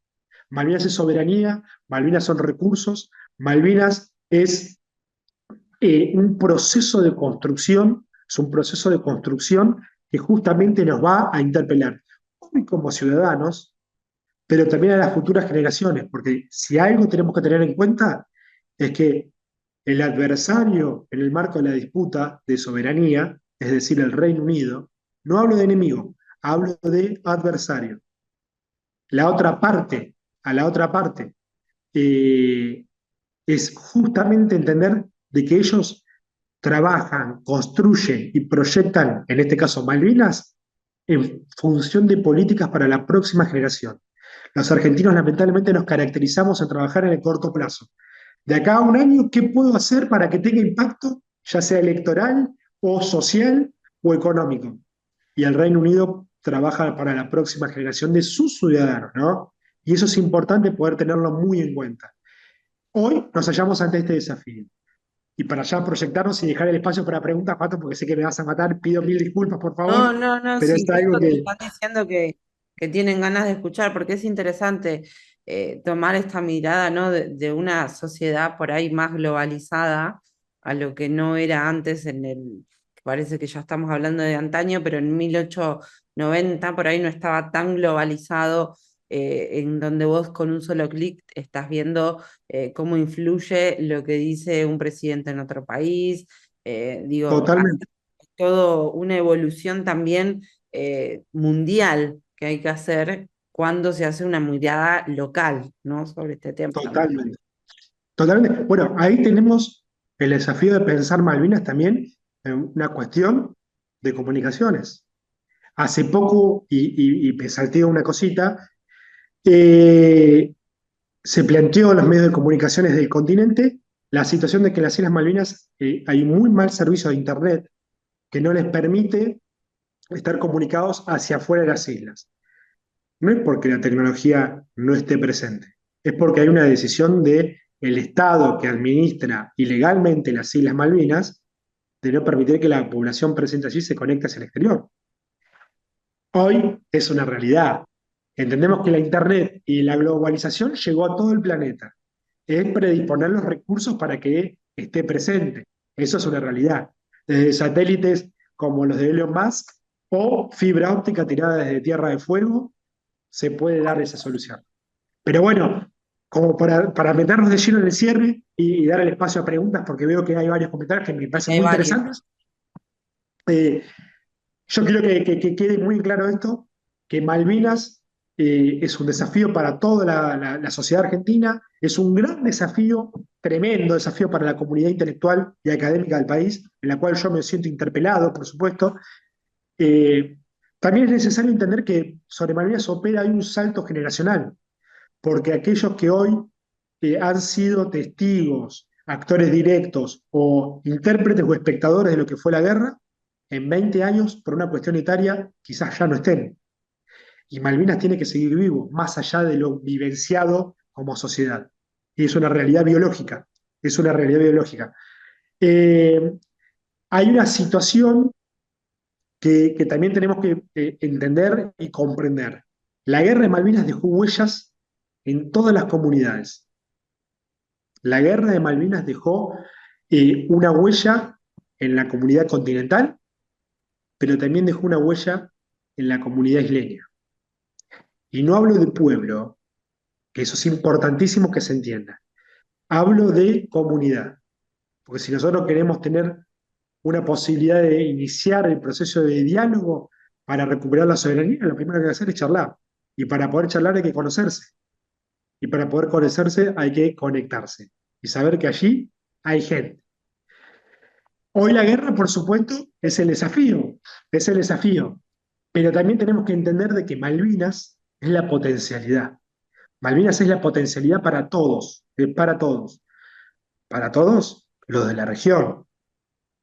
Malvinas es soberanía, Malvinas son recursos, Malvinas es un proceso de construcción, es un proceso de construcción que justamente nos va a interpelar, hoy como ciudadanos, pero también a las futuras generaciones, porque si algo tenemos que tener en cuenta es que El adversario en el marco de la disputa de soberanía, es decir, el Reino Unido, no hablo de enemigo, hablo de adversario. La otra parte, a la otra parte, eh, es justamente entender de que ellos trabajan, construyen y proyectan, en este caso Malvinas, en función de políticas para la próxima generación. Los argentinos lamentablemente nos caracterizamos en trabajar en el corto plazo. De acá a un año, ¿qué puedo hacer para que tenga impacto, ya sea electoral o social o económico? Y el Reino Unido trabaja para la próxima generación de sus ciudadanos, ¿no? Y eso es importante poder tenerlo muy en cuenta. Hoy nos hallamos ante este desafío. Y para ya proyectarnos y dejar el espacio para preguntas, Pato, porque sé que me vas a matar, pido mil disculpas, por No, favor, no, no, pero sí, es justo algo te que están diciendo que tienen ganas de escuchar, porque es interesante tomar esta mirada, ¿no? De una sociedad por ahí más globalizada a lo que no era antes parece que ya estamos hablando de antaño, pero en 1890 por ahí no estaba tan globalizado, en donde vos con un solo clic estás viendo cómo influye lo que dice un presidente en otro país. Digo, totalmente, todo una evolución también mundial que hay que hacer cuando se hace una mirada local, ¿no? Sobre este tema también. totalmente, totalmente. Bueno, ahí tenemos el desafío de pensar Malvinas también en una cuestión de comunicaciones. Hace poco, y me salteo una cosita, eh, se planteó en los medios de comunicaciones del continente la situación de que en las Islas Malvinas hay muy mal servicio de Internet que no les permite estar comunicados hacia afuera de las islas. No es porque la tecnología no esté presente, es porque hay una decisión del Estado que administra ilegalmente las Islas Malvinas de no permitir que la población presente allí se conecte hacia el exterior. Hoy es una realidad. Entendemos que la Internet y la globalización llegó a todo el planeta. Es predisponer los recursos para que esté presente. Eso es una realidad. Desde satélites como los de Elon Musk o fibra óptica tirada desde Tierra de Fuego, se puede dar esa solución. Pero bueno, como para meternos de lleno en el cierre y dar el espacio a preguntas, porque veo que hay varios comentarios que me parecen Hay muy varios. interesantes, eh, yo quiero que quede muy claro esto, que Malvinas es un desafío para toda la sociedad argentina, es un gran desafío, tremendo desafío para la comunidad intelectual y académica del país, en la cual yo me siento interpelado, por supuesto. Eh, También es necesario entender que sobre Malvinas opera hay un salto generacional, porque aquellos que hoy han sido testigos, actores directos o intérpretes o espectadores de lo que fue la guerra, en 20 años, por una cuestión etaria, quizás ya no estén. Y Malvinas tiene que seguir vivo, más allá de lo vivenciado como sociedad. Y es una realidad biológica, es una realidad biológica. Eh, Hay una situación que también tenemos que entender y comprender. La guerra de Malvinas dejó huellas en todas las comunidades. La guerra de Malvinas dejó una huella en la comunidad continental, pero también dejó una huella en la comunidad isleña. Y no hablo de pueblo, que eso es importantísimo que se entienda. Hablo de comunidad, porque si nosotros queremos tener una posibilidad de iniciar el proceso de diálogo para recuperar la soberanía, lo primero que hay que hacer es charlar. Y para poder charlar hay que conocerse. Y para poder conocerse hay que conectarse. Y saber que allí hay gente. Hoy la guerra, por supuesto, es el desafío, pero también tenemos que entender de que Malvinas es la potencialidad. Malvinas es la potencialidad para todos los de la región,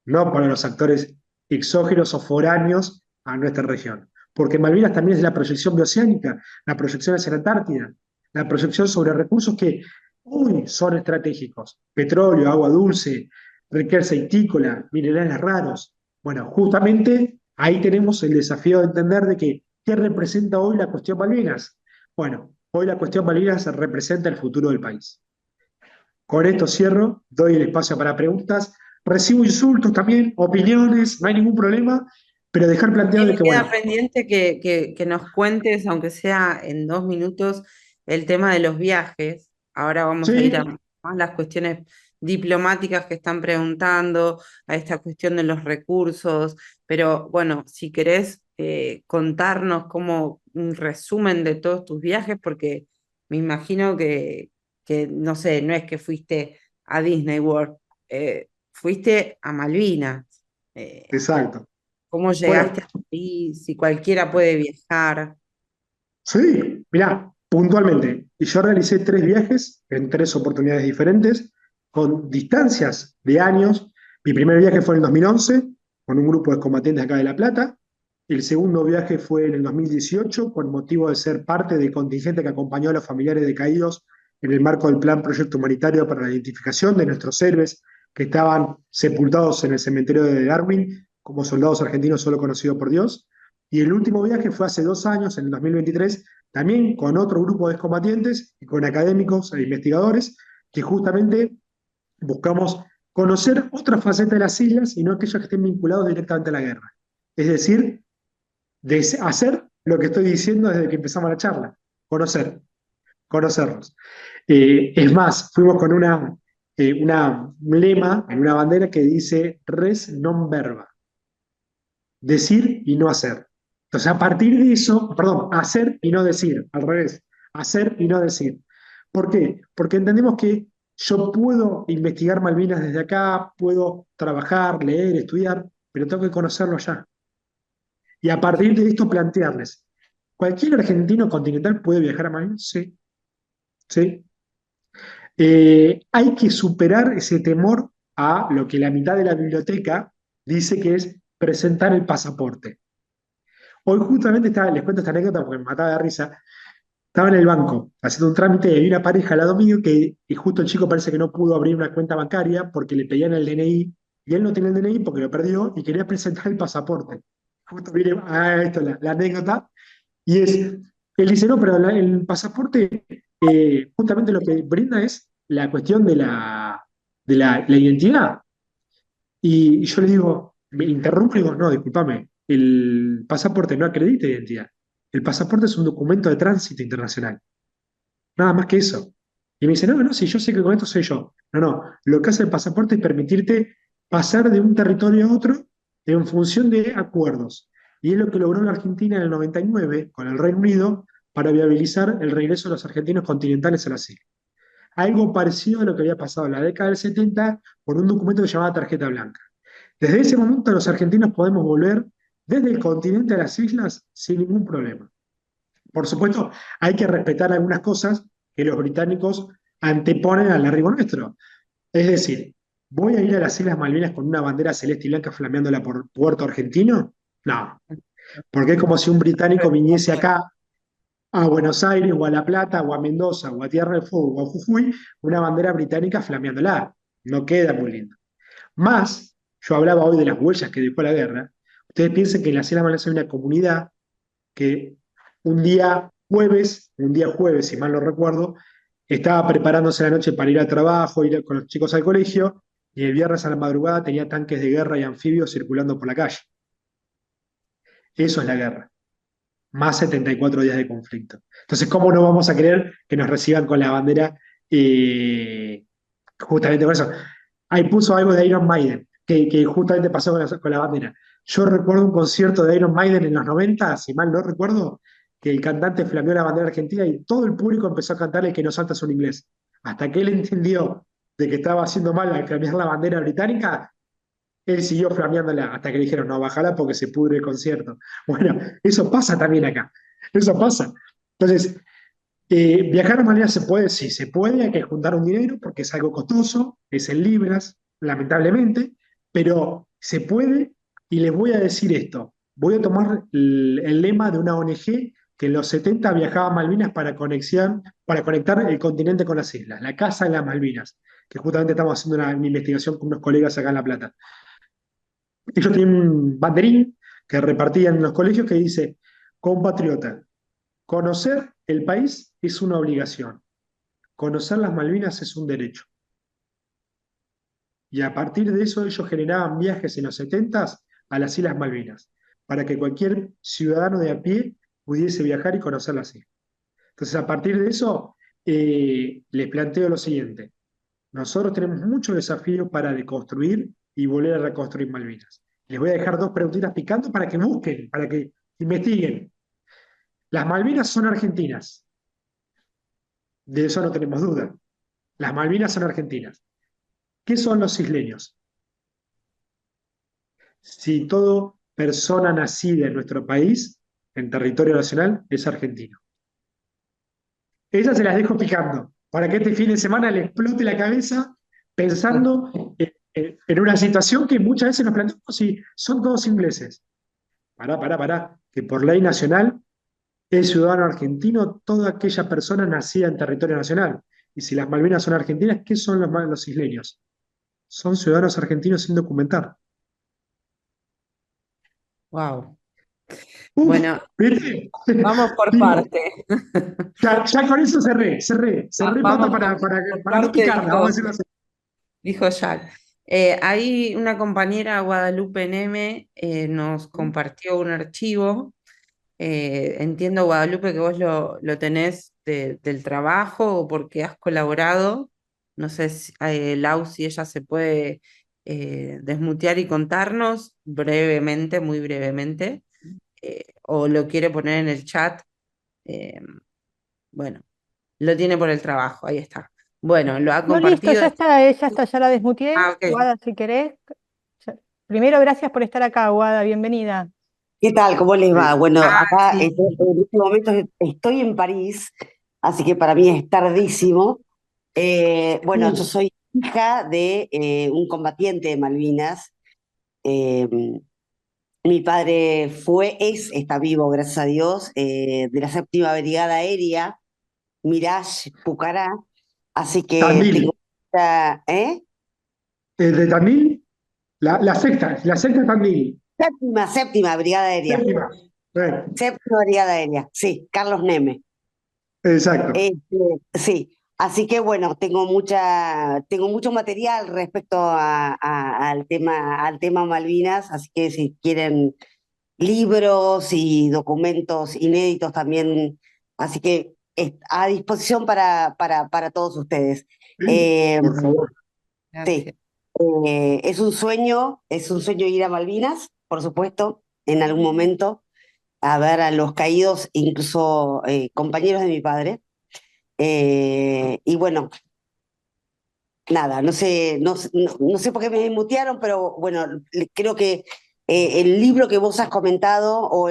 no para los actores exógenos o foráneos a nuestra región. Porque Malvinas también es la proyección bioceánica, la proyección hacia la Antártida, la proyección sobre recursos que hoy son estratégicos: petróleo, agua dulce, riqueza itícola, minerales raros. Bueno, justamente ahí tenemos el desafío de entender de que ¿qué representa hoy la cuestión Malvinas? Bueno, hoy la cuestión Malvinas representa el futuro del país. Con esto cierro, doy el espacio para preguntas. Recibo insultos también, opiniones, no hay ningún problema, pero dejar planteado Y de me que, queda bueno, pendiente que nos cuentes, aunque sea en 2 minutos, el tema de los viajes. Ahora vamos a ir a sí, más las cuestiones diplomáticas que están preguntando, a esta cuestión de los recursos, pero bueno, si querés contarnos como un resumen de todos tus viajes, porque me imagino que no sé, no es que fuiste a Disney World, fuiste a Malvinas. Eh, Exacto. ¿Cómo Bueno, llegaste ahí? Si cualquiera puede viajar. sí, mirá, puntualmente. Y yo realicé 3 viajes en 3 oportunidades diferentes, con distancias de años. Mi primer viaje fue en el 2011, con un grupo de combatientes acá de La Plata. El segundo viaje fue en el 2018, con motivo de ser parte del contingente que acompañó a los familiares de caídos en el marco del Plan Proyecto Humanitario para la identificación de nuestros héroes que estaban sepultados en el cementerio de Darwin como soldados argentinos solo conocidos por Dios. Y el último viaje fue hace 2 años, en el 2023, también con otro grupo de excombatientes y con académicos e investigadores, que justamente buscamos conocer otra faceta de las islas y no aquellos que estén vinculados directamente a la guerra. Es decir, hacer lo que estoy diciendo desde que empezamos la charla, conocer, conocerlos. Es más, fuimos con un lema en una bandera que dice res non verba, decir y no hacer. Entonces, a partir de eso, perdón, hacer y no decir, al revés, hacer y no decir. ¿Por qué? Porque entendemos que yo puedo investigar Malvinas desde acá, puedo trabajar, leer, estudiar, pero tengo que conocerlo allá. Y a partir de esto plantearles, ¿cualquier argentino continental puede viajar a Malvinas? Sí, sí. Hay que superar ese temor a lo que la mitad de la biblioteca dice que es presentar el pasaporte. Hoy justamente estaba, les cuento esta anécdota porque me mataba de risa. Estaba en el banco haciendo un trámite y había una pareja al lado mío que y justo el chico parece que no pudo abrir una cuenta bancaria porque le pedían el DNI y él no tenía el DNI porque lo perdió y quería presentar el pasaporte. Justo viene a esto la anécdota y él dice, no, pero el pasaporte justamente lo que brinda es la cuestión de la identidad. Y yo le digo, me interrumpo y digo, no, discúlpame, el pasaporte no acredita identidad. El pasaporte es un documento de tránsito internacional, nada más que eso. Y me dice, no, no, si yo sé que con esto soy yo. No, no, lo que hace el pasaporte es permitirte pasar de un territorio a otro en función de acuerdos. Y es lo que logró la Argentina en el 99 con el Reino Unido para viabilizar el regreso de los argentinos continentales a la islas. Algo parecido a lo que había pasado en la década del 70 por un documento que se llamaba tarjeta blanca. Desde ese momento los argentinos podemos volver desde el continente a las islas sin ningún problema. Por supuesto, hay que respetar algunas cosas que los británicos anteponen al arribo nuestro. Es decir, ¿voy a ir a las Islas Malvinas con una bandera celeste y blanca flameándola por puerto argentino? No, porque es como si un británico viniese acá a Buenos Aires o a La Plata o a Mendoza o a Tierra del Fuego o a Jujuy, una bandera británica flameándola. No queda muy lindo. Más, yo hablaba hoy de las huellas que dejó la guerra. Ustedes piensen que en las Islas Malvinas hay una comunidad que un día jueves, si mal no recuerdo, estaba preparándose la noche para ir al trabajo, ir con los chicos al colegio, y el viernes a la madrugada tenía tanques de guerra y anfibios circulando por la calle. Eso es la guerra, más 74 días de conflicto. Entonces, ¿cómo no vamos a querer que nos reciban con la bandera justamente por eso? Ahí puso algo de Iron Maiden, que justamente pasó con la bandera. Yo recuerdo un concierto de Iron Maiden en los 90, si mal no recuerdo, que el cantante flameó la bandera argentina y todo el público empezó a cantarle que no saltas un inglés. Hasta que él entendió de que estaba haciendo mal al flamear la bandera británica, él siguió flameándola hasta que le dijeron, no, bájala porque se pudre el concierto. Bueno, eso pasa también acá. Eso pasa. Entonces, viajar a Malvinas se puede, sí, se puede, hay que juntar un dinero porque es algo costoso, es en libras, lamentablemente, pero se puede y les voy a decir esto. Voy a tomar el lema de una ONG que en los 70 viajaba a Malvinas para conectar el continente con las islas, la Casa de las Malvinas, que justamente estamos haciendo una investigación con unos colegas acá en La Plata. Ellos tienen un banderín que repartían en los colegios que dice, compatriota, conocer el país es una obligación. Conocer las Malvinas es un derecho. Y a partir de eso ellos generaban viajes en los 70 a las Islas Malvinas, para que cualquier ciudadano de a pie pudiese viajar y conocer las islas. Entonces, a partir de eso, les planteo lo siguiente. nosotros tenemos muchos desafíos para deconstruir y volver a reconstruir Malvinas. Les voy a dejar dos preguntitas picando para que busquen, para que investiguen. Las Malvinas son argentinas, de eso no tenemos duda. Las Malvinas son argentinas. ¿Qué son los isleños? Si todo persona nacida en nuestro país, en territorio nacional, es argentino. Ellas se las dejo picando, para que este fin de semana le explote la cabeza pensando en una situación que muchas veces nos planteamos si son todos ingleses. Pará, que por ley nacional es ciudadano argentino toda aquella persona nacida en territorio nacional. Y si las Malvinas son argentinas, ¿qué son los isleños? Son ciudadanos argentinos sin documentar. Wow. Uf, Bueno, ¿viste? vamos por Digo, parte. ya con eso cerré pata Vamos por para no parte, picarla, vamos a decirlo así. dijo Jack. Ahí una compañera, Guadalupe Neme, nos compartió un archivo. Entiendo, Guadalupe, que vos lo tenés del trabajo o porque has colaborado. No sé, Lau, si ella se puede desmutear y contarnos brevemente, muy brevemente, o lo quiere poner en el chat. eh, bueno, lo tiene por el trabajo, ahí está. Bueno, lo ha No, listo, compartido. ya está, ya la desmuteé. Ah, ok. Guada, si querés. Primero, gracias por estar acá, Guada, bienvenida. ¿Qué tal? ¿Cómo les va? Bueno, Ah, acá sí, en este momento estoy en París, así que para mí es tardísimo. Bueno, yo Uh, soy hija de un combatiente de Malvinas. Eh, Mi padre está vivo, gracias a Dios, de la séptima Brigada Aérea, Mirage, Pucará. Así que Tandil. tengo ¿eh? De Tandil, la sexta Tandil. Séptima Brigada Aérea. Séptima. Bueno, Séptima Brigada Aérea, sí, Carlos Neme. exacto. Este, sí, así que bueno, tengo mucho material respecto al tema Malvinas, así que si quieren libros y documentos inéditos también, así que a disposición para todos ustedes. Sí, Eh, por favor. sí, gracias. es un sueño ir a Malvinas, por supuesto, en algún momento, a ver a los caídos, incluso compañeros de mi padre. Y bueno, nada, no sé por qué me mutearon, pero bueno, creo que el libro que vos has comentado o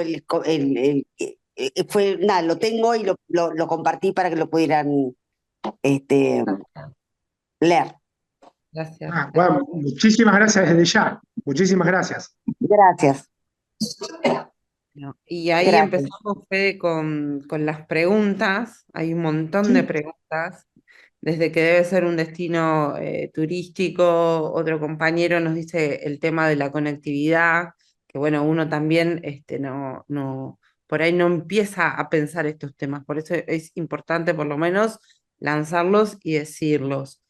fue, nada, lo tengo y lo compartí para que lo pudieran este, leer. Gracias. Ah, bueno, muchísimas gracias desde ya. Muchísimas gracias. Gracias, No, y ahí gracias. empezamos, Fede, con las preguntas. Hay un montón de Sí, preguntas, desde que debe ser un destino turístico. Otro compañero nos dice el tema de la conectividad, que bueno, uno también por ahí no empieza a pensar estos temas. Por eso es importante por lo menos lanzarlos y decirlos.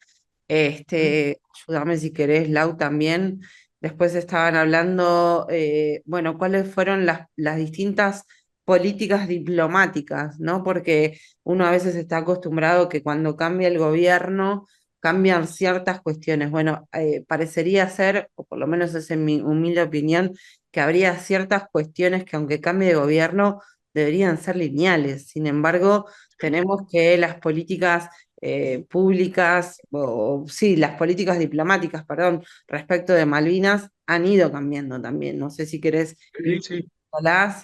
Ayúdame si querés, Lau, también. Después estaban hablando, bueno, cuáles fueron las distintas políticas diplomáticas, ¿no? Porque uno a veces está acostumbrado que cuando cambia el gobierno cambian ciertas cuestiones. Bueno, parecería ser, o por lo menos es en mi humilde opinión, que habría ciertas cuestiones que aunque cambie de gobierno deberían ser lineales. Sin embargo, tenemos que las políticas públicas, o sí, las políticas diplomáticas, perdón, respecto de Malvinas han ido cambiando también. No sé si querés sí. hablar.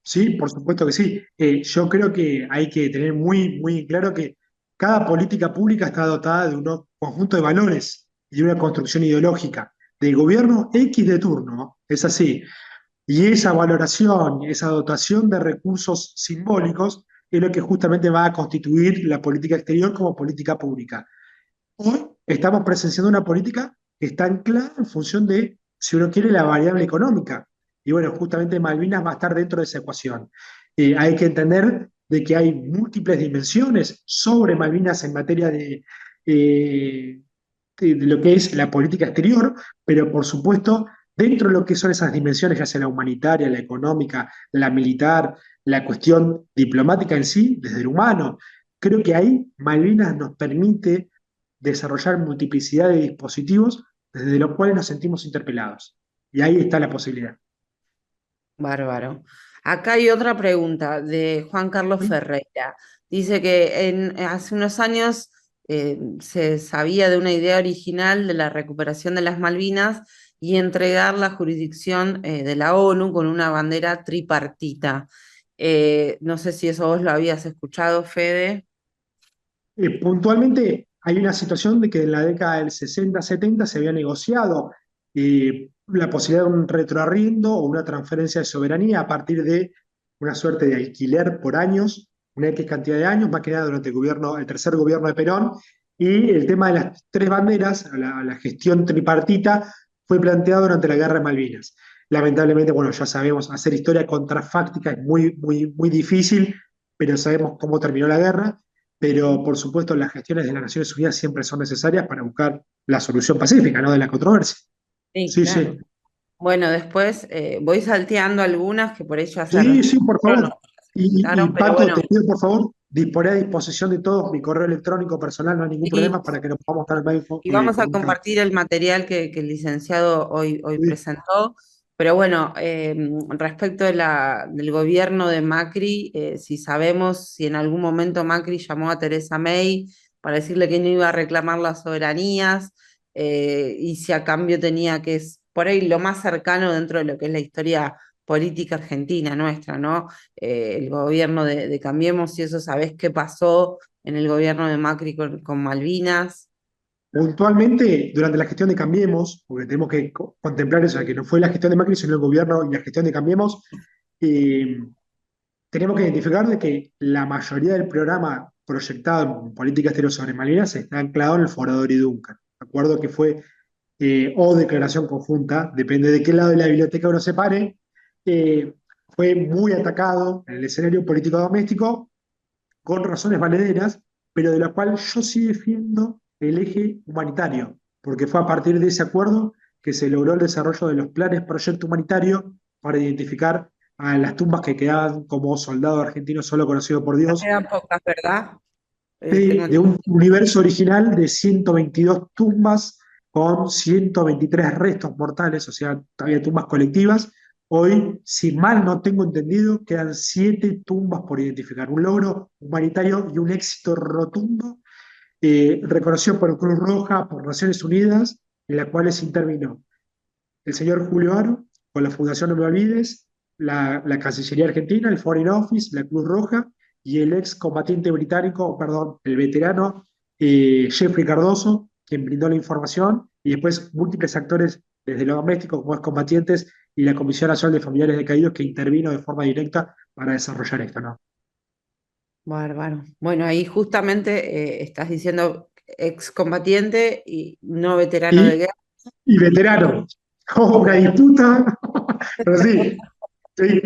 Sí, por supuesto que sí. Yo creo que hay que tener muy claro que cada política pública está dotada de un conjunto de valores y de una construcción ideológica del gobierno X de turno, ¿no? Es así. Y esa valoración, esa dotación de recursos simbólicos es lo que justamente va a constituir la política exterior como política pública. Hoy estamos presenciando una política que está anclada en función de, si uno quiere, la variable económica. Y bueno, justamente Malvinas va a estar dentro de esa ecuación. Hay que entender de que hay múltiples dimensiones sobre Malvinas en materia eh, de lo que es la política exterior, pero por supuesto, dentro de lo que son esas dimensiones, ya sea la humanitaria, la económica, la militar, la cuestión diplomática en sí, desde el humano, creo que ahí Malvinas nos permite desarrollar multiplicidad de dispositivos desde los cuales nos sentimos interpelados. Y ahí está la posibilidad. Bárbaro. Acá hay otra pregunta de Juan Carlos Ferreira. Dice que hace unos años se sabía de una idea original de la recuperación de las Malvinas y entregar la jurisdicción de la ONU con una bandera tripartita. No sé si eso vos lo habías escuchado, Fede. Puntualmente hay una situación de que en la década del 60-70 se había negociado la posibilidad de un retroarriendo o una transferencia de soberanía a partir de una suerte de alquiler por años, una X cantidad de años, más que nada durante el tercer gobierno de Perón, y el tema de las tres banderas, la gestión tripartita, fue planteado durante la Guerra de Malvinas. Lamentablemente, bueno, ya sabemos, hacer historia contrafáctica es muy, muy, muy difícil, pero sabemos cómo terminó la guerra, pero por supuesto las gestiones de las Naciones Unidas siempre son necesarias para buscar la solución pacífica, ¿no? De la controversia. Sí, Sí, claro. sí. Bueno, después voy salteando algunas que por ahí ya se Sí, sí, por respondieron, favor. no se comentaron, pero Pato, bueno. te pido por favor disponer a disposición de todos mi correo electrónico personal, no hay ningún Sí, problema para que nos podamos estar más y vamos a comunicados. compartir el material que el licenciado hoy Sí. presentó. Pero bueno, respecto del gobierno de Macri, si sabemos si en algún momento Macri llamó a Teresa May para decirle que no iba a reclamar las soberanías, y si a cambio tenía que es por ahí lo más cercano dentro de lo que es la historia política argentina nuestra, ¿no? El gobierno de Cambiemos, si eso sabés qué pasó en el gobierno de Macri con Malvinas. Puntualmente, durante la gestión de Cambiemos, porque tenemos que contemplar eso, que no fue la gestión de Macri, sino el gobierno y la gestión de Cambiemos, eh, tenemos que identificar de que la mayoría del programa proyectado en política exterior sobre Malvinas está anclado en el Forador y Duncan. De acuerdo que fue o declaración conjunta, depende de qué lado de la biblioteca uno se pare, fue muy atacado en el escenario político doméstico con razones valederas, pero de la cual yo sí defiendo el eje humanitario, porque fue a partir de ese acuerdo que se logró el desarrollo de los planes proyecto humanitario para identificar a las tumbas que quedaban como soldado argentino solo conocido por Ya Dios, quedan pocas, ¿verdad? Tengo de un entendido. universo original de 122 tumbas con 123 restos mortales, o sea, todavía tumbas colectivas. Hoy, si mal no tengo entendido, quedan 7 tumbas por identificar. Un logro humanitario y un éxito rotundo, reconocido por Cruz Roja, por Naciones Unidas, en la cual se intervino el señor Julio Aro, con la Fundación No Me Olvides, la Cancillería Argentina, el Foreign Office, la Cruz Roja y el ex combatiente británico, perdón, el veterano Jeffrey Cardoso, quien brindó la información, y después múltiples actores desde lo doméstico como excombatientes y la Comisión Nacional de Familiares de Caídos que intervino de forma directa para desarrollar esto, ¿no? Bárbaro. Bueno, ahí justamente estás diciendo excombatiente y no veterano de Y, guerra. y veterano, oh, una disputa, pero sí, sí.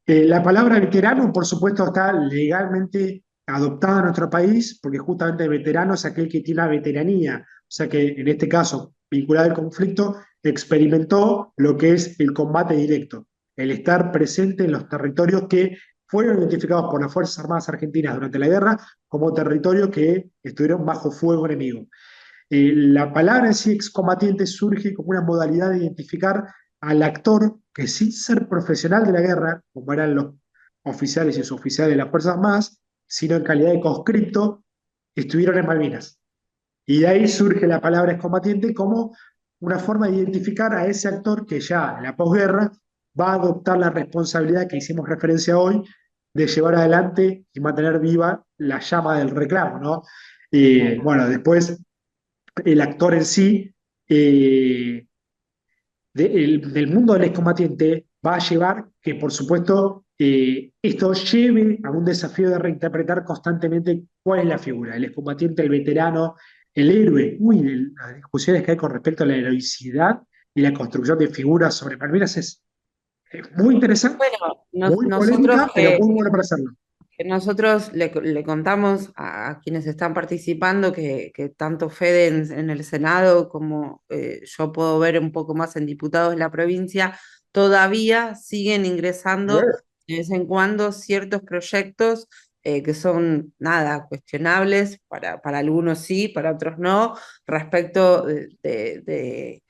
La palabra veterano, por supuesto, está legalmente adoptada en nuestro país, porque justamente veterano es aquel que tiene la veteranía, o sea que en este caso, vinculado al conflicto, experimentó lo que es el combate directo, el estar presente en los territorios que fueron identificados por las Fuerzas Armadas Argentinas durante la guerra como territorios que estuvieron bajo fuego enemigo. La palabra en sí excombatiente surge como una modalidad de identificar al actor que sin ser profesional de la guerra, como eran los oficiales y suboficiales de las Fuerzas Armadas, sino en calidad de conscripto, estuvieron en Malvinas. Y de ahí surge la palabra excombatiente como una forma de identificar a ese actor que ya en la posguerra va a adoptar la responsabilidad que hicimos referencia hoy de llevar adelante y mantener viva la llama del reclamo, ¿no? Bueno, después el actor en sí, del mundo del excombatiente, va a llevar que, por supuesto, esto lleve a un desafío de reinterpretar constantemente cuál es la figura, el excombatiente, el veterano, el héroe. Uy, las discusiones que hay con respecto a la heroicidad y la construcción de figuras sobre Malvinas es muy interesante, Bueno, muy nosotros polémica, pero muy buena para hacerlo. que nosotros le contamos a quienes están participando que tanto Fede en el Senado como yo puedo ver un poco más en diputados de la provincia, todavía siguen ingresando de vez en cuando ciertos proyectos que son, nada, cuestionables, para algunos sí, para otros no, respecto de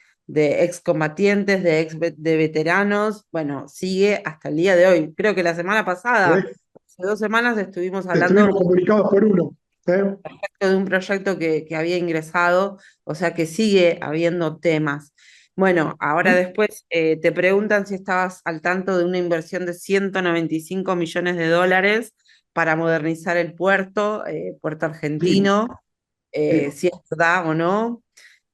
excombatientes, de veteranos, bueno, sigue hasta el día de hoy. Creo que la semana pasada, ¿Eh? hace 2 semanas, estuvimos hablando Estuvimos comunicados por uno. ¿Eh? de un proyecto que había ingresado, o sea que sigue habiendo temas. Bueno, ahora después te preguntan si estabas al tanto de una inversión de 195 millones de dólares para modernizar el puerto, Puerto Sí, Argentino, sí. si es verdad o no.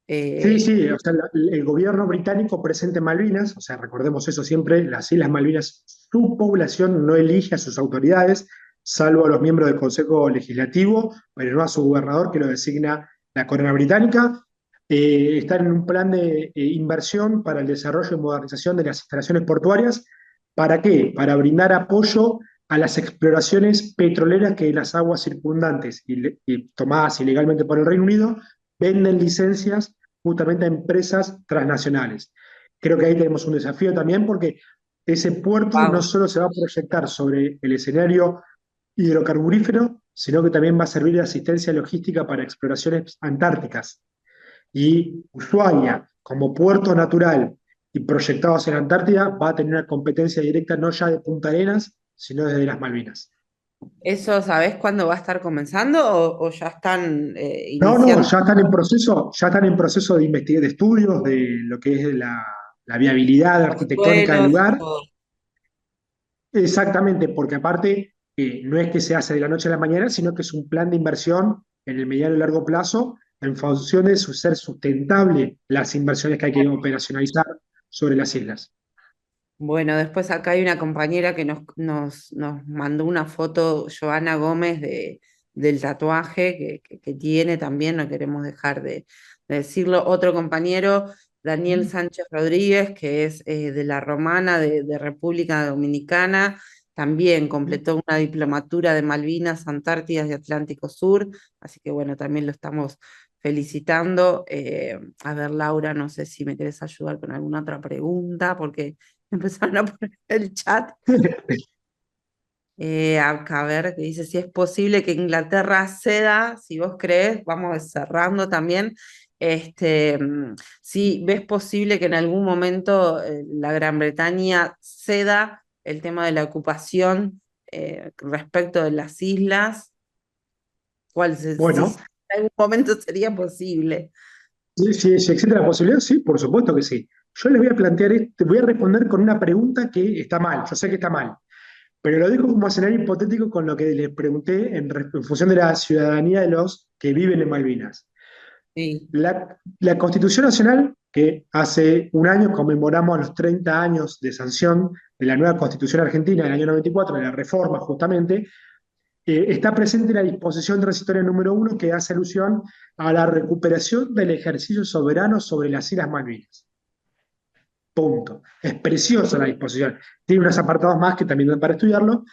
Sí, Eh, sí, o sea, el gobierno británico presente en Malvinas, o sea, recordemos eso siempre, las Islas Malvinas, su población no elige a sus autoridades, salvo a los miembros del Consejo Legislativo, pero no a su gobernador que lo designa la corona británica. Están en un plan de inversión para el desarrollo y modernización de las instalaciones portuarias. ¿Para qué? Para brindar apoyo a las exploraciones petroleras que las aguas circundantes y tomadas ilegalmente por el Reino Unido venden licencias justamente a empresas transnacionales. Creo que ahí tenemos un desafío también porque ese puerto no Wow. solo se va a proyectar sobre el escenario hidrocarburífero, sino que también va a servir de asistencia logística para exploraciones antárticas. Y Ushuaia, como puerto natural y proyectado hacia la Antártida, va a tener una competencia directa no ya de Punta Arenas, sino desde las Malvinas. ¿Eso sabés cuándo va a estar comenzando o ya están No, no, iniciando ya están en proceso de de estudios de lo que es la viabilidad los arquitectónica del vuelos y lugar. todo? Exactamente, porque aparte no es que se hace de la noche a la mañana, sino que es un plan de inversión en el mediano y largo plazo en función de ser sustentable las inversiones que hay que operacionalizar sobre las islas. Bueno, después acá hay una compañera que nos mandó una foto, Joana Gómez, del tatuaje que tiene también, no queremos dejar de decirlo. Otro compañero, Daniel Sánchez Rodríguez, que es de la Romana, de República Dominicana, también completó una diplomatura de Malvinas, Antártidas y Atlántico Sur, así que bueno, también lo estamos felicitando. A ver, Laura, no sé si me querés ayudar con alguna otra pregunta, porque empezaron a poner el chat. Acá, a ver, que dice si es posible que Inglaterra ceda, si vos crees, vamos cerrando también. Si ves posible que en algún momento la Gran Bretaña ceda el tema de la ocupación respecto de las islas, si Bueno, en algún momento sería posible. si existe la posibilidad, sí, por supuesto que sí. Yo les voy a plantear, voy a responder con una pregunta que está mal, yo sé que está mal, pero lo dejo como escenario hipotético con lo que les pregunté en función de la ciudadanía de los que viven en Malvinas. Sí. La Constitución Nacional, que hace un año conmemoramos los 30 años de sanción de la nueva Constitución Argentina del año 94, de la reforma justamente, está presente en la disposición transitoria número 1 que hace alusión a la recuperación del ejercicio soberano sobre las Islas Malvinas. Punto. Es preciosa la disposición. Tiene unos apartados más que también dan para estudiarlo.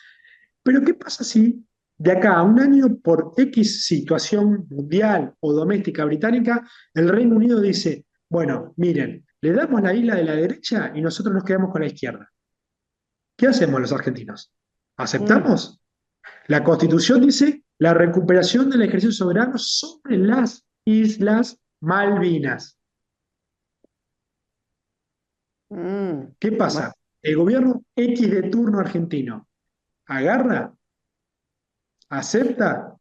Pero ¿qué pasa si de acá a un año, por X situación mundial o doméstica británica, el Reino Unido dice, bueno, miren, le damos la isla de la derecha y nosotros nos quedamos con la izquierda? ¿Qué hacemos los argentinos? Mm, ¿Aceptamos? La Constitución dice la recuperación del ejercicio soberano sobre las Islas Malvinas. mm. ¿Qué Bueno, pasa? El gobierno X de turno argentino agarra, acepta.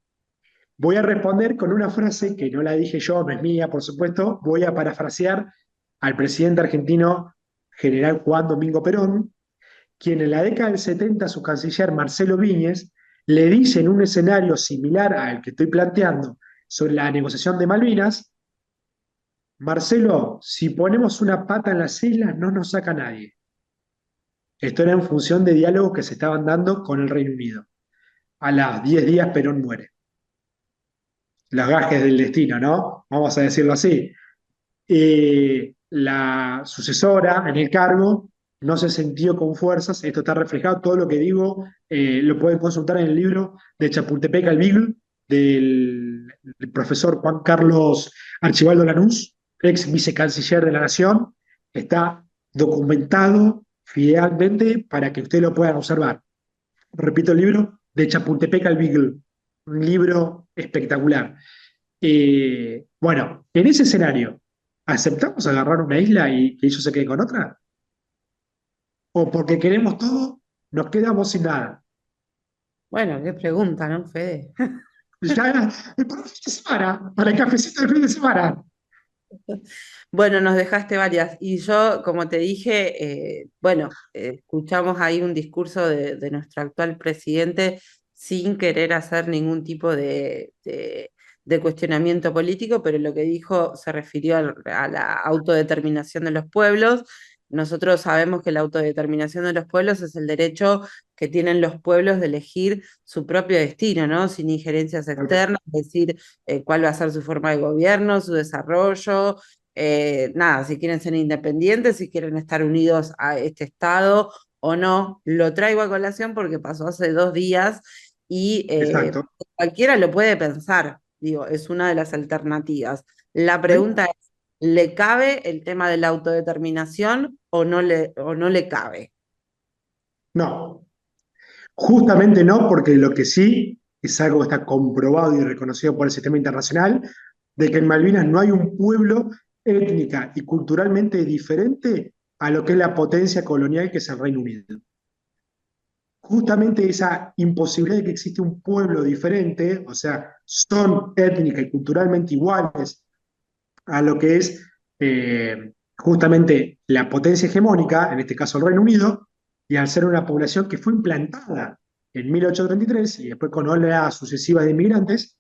Voy a responder con una frase que no la dije yo, no es mía, por supuesto. Voy a parafrasear al presidente argentino, general Juan Domingo Perón, quien en la década del 70 a su canciller Marcelo Viñes le dice en un escenario similar al que estoy planteando sobre la negociación de Malvinas: Marcelo, si ponemos una pata en las islas no nos saca nadie. Esto era en función de diálogos que se estaban dando con el Reino Unido. A las 10 días Perón muere. Los gajes del destino, ¿no? Vamos a decirlo así. La sucesora en el cargo no se sintió con fuerzas. Esto está reflejado, todo lo que digo lo pueden consultar en el libro de Chapultepec al Beagle del profesor Juan Carlos Archibaldo Lanús, ex vicecanciller de la Nación. Está documentado fielmente para que ustedes lo puedan observar. Repito el libro de Chapultepec al Beagle, un libro espectacular. Bueno, en ese escenario, ¿aceptamos agarrar una isla y que ellos se queden con otra? ¿O porque queremos todo, nos quedamos sin nada? Bueno, qué pregunta, ¿no, Fede? Ya, para el fin de semana, para el cafecito del fin de semana. Bueno, nos dejaste varias. Y yo, como te dije, bueno, escuchamos ahí un discurso de nuestro actual presidente sin querer hacer ningún tipo de cuestionamiento político, pero lo que dijo se refirió a la autodeterminación de los pueblos. Nosotros sabemos que la autodeterminación de los pueblos es el derecho que tienen los pueblos de elegir su propio destino, ¿no? Sin injerencias externas, es decir, cuál va a ser su forma de gobierno, su desarrollo, nada, si quieren ser independientes, si quieren estar unidos a este Estado o no. Lo traigo a colación porque pasó hace 2 días y Exacto. cualquiera lo puede pensar, digo, es una de las alternativas. La ¿Sí? pregunta es, ¿le cabe el tema de la autodeterminación o no le cabe? No, justamente no, porque lo que sí es algo que está comprobado y reconocido por el sistema internacional, de que en Malvinas no hay un pueblo étnica y culturalmente diferente a lo que es la potencia colonial que es el Reino Unido. Justamente esa imposibilidad de que existe un pueblo diferente, o sea, son étnica y culturalmente iguales a lo que es justamente la potencia hegemónica, en este caso el Reino Unido, y al ser una población que fue implantada en 1833 y después con oleadas sucesivas de inmigrantes,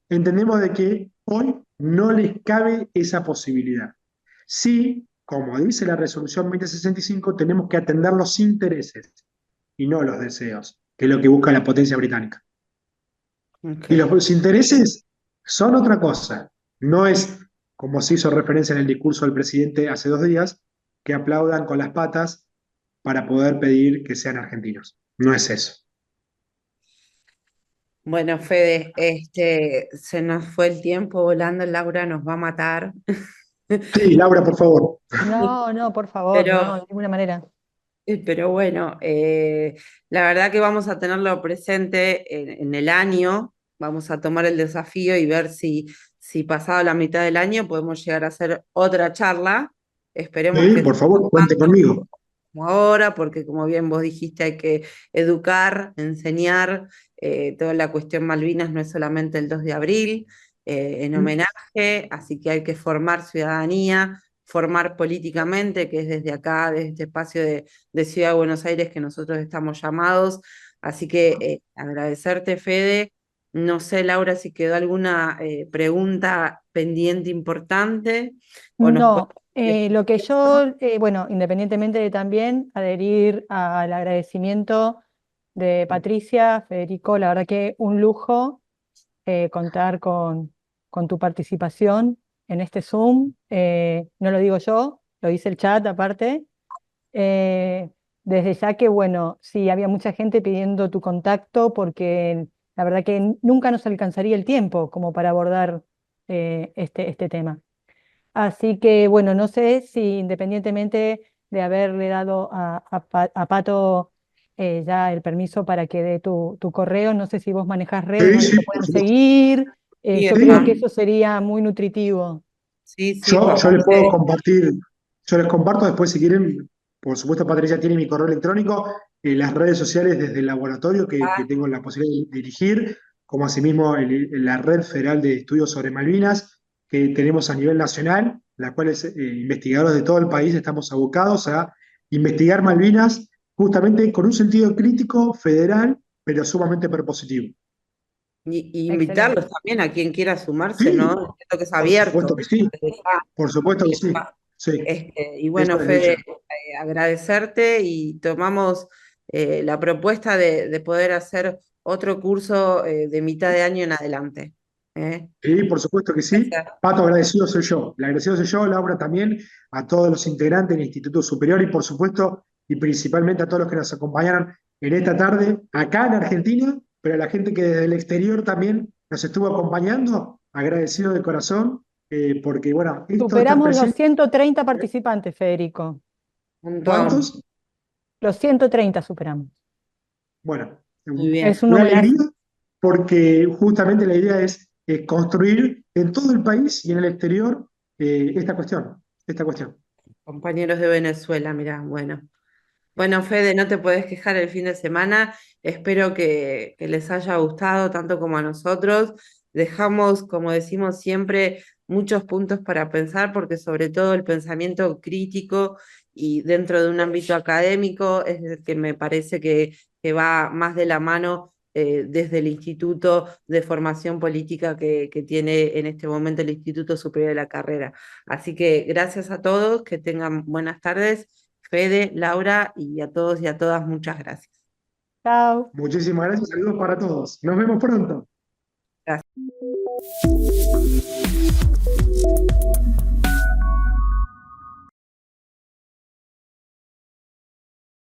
entendemos de que hoy no les cabe esa posibilidad. Sí, como dice la resolución 2065, tenemos que atender los intereses y no los deseos, que es lo que busca la potencia británica. Ok. Y los intereses son otra cosa. No es, como se hizo referencia en el discurso del presidente hace 2 días, que aplaudan con las patas para poder pedir que sean argentinos. No es eso. Bueno, Fede, se nos fue el tiempo volando, Laura nos va a matar. Sí, Laura, por favor. No, no, por favor, no, Pero de ninguna manera. Pero bueno, la verdad que vamos a tenerlo presente en el año, vamos a tomar el desafío y ver si pasado la mitad del año podemos llegar a hacer otra charla. Esperemos Sí, que por favor, cuente conmigo. como ahora, porque como bien vos dijiste, hay que educar, enseñar, toda la cuestión Malvinas no es solamente el 2 de abril, en homenaje, así que hay que formar ciudadanía, formar políticamente, que es desde acá, desde este espacio de Ciudad de Buenos Aires que nosotros estamos llamados. Así que agradecerte, Fede. No sé, Laura, si quedó alguna pregunta pendiente importante o nos No, puedes... lo que yo, bueno, independientemente de también adherir al agradecimiento de Patricia, Federico, la verdad que un lujo contar con tu participación en este Zoom. No lo digo yo, lo dice el chat aparte. Eh, Desde ya que, bueno, sí, había mucha gente pidiendo tu contacto porque la verdad que nunca nos alcanzaría el tiempo como para abordar este tema. Así que, bueno, no sé si independientemente de haberle dado a Pato ya el permiso para que dé tu correo, no sé si vos manejás redes Sí, donde sí, te por puedan supuesto. seguir. Sí, Yo creo que Sí, eso sería muy nutritivo. sí, sí, yo les puedo compartí. compartir, yo les comparto después si quieren, por supuesto Patricia tiene mi correo electrónico, las redes sociales desde el laboratorio que tengo la posibilidad de dirigir, como asimismo la Red Federal de Estudios sobre Malvinas que tenemos a nivel nacional, la cual es investigadores de todo el país estamos abocados a investigar Malvinas justamente con un sentido crítico, federal, pero sumamente propositivo. Y Excelente. invitarlos también a quien quiera sumarse, ¿no? Sí, Entiendo que es por supuesto abierto. que sí, Desde ya, por supuesto que desde sí, ya. sí, Y eso bueno, desde Fede, ya. agradecerte y tomamos la propuesta de poder hacer otro curso de mitad de año en adelante. ¿Eh? Sí, por supuesto que sí. Gracias. Pato, agradecido soy yo. El agradecido soy yo, Laura también, a todos los integrantes del Instituto Superior y por supuesto y principalmente a todos los que nos acompañaron en esta tarde acá en Argentina, pero a la gente que desde el exterior también nos estuvo acompañando, agradecido de corazón, porque bueno, esto está Superamos los presente. 130 participantes, Federico. Un montón. ¿Cuántos? Los 130 superamos. Bueno, Muy bien. Es un Una numerazo. alegría porque justamente la idea es construir en todo el país y en el exterior esta cuestión, esta cuestión. Compañeros de Venezuela, mirá, bueno. Bueno, Fede, no te podés quejar el fin de semana. Espero que les haya gustado tanto como a nosotros. Dejamos, como decimos siempre, muchos puntos para pensar, porque sobre todo el pensamiento crítico y dentro de un ámbito académico es el que me parece que va más de la mano desde el Instituto de Formación Política que tiene en este momento el Instituto Superior de la Carrera. Así que gracias a todos, que tengan buenas tardes. Fede, Laura y a todos y a todas, muchas gracias. Chao. Muchísimas gracias, saludos para todos. Nos vemos pronto. Gracias.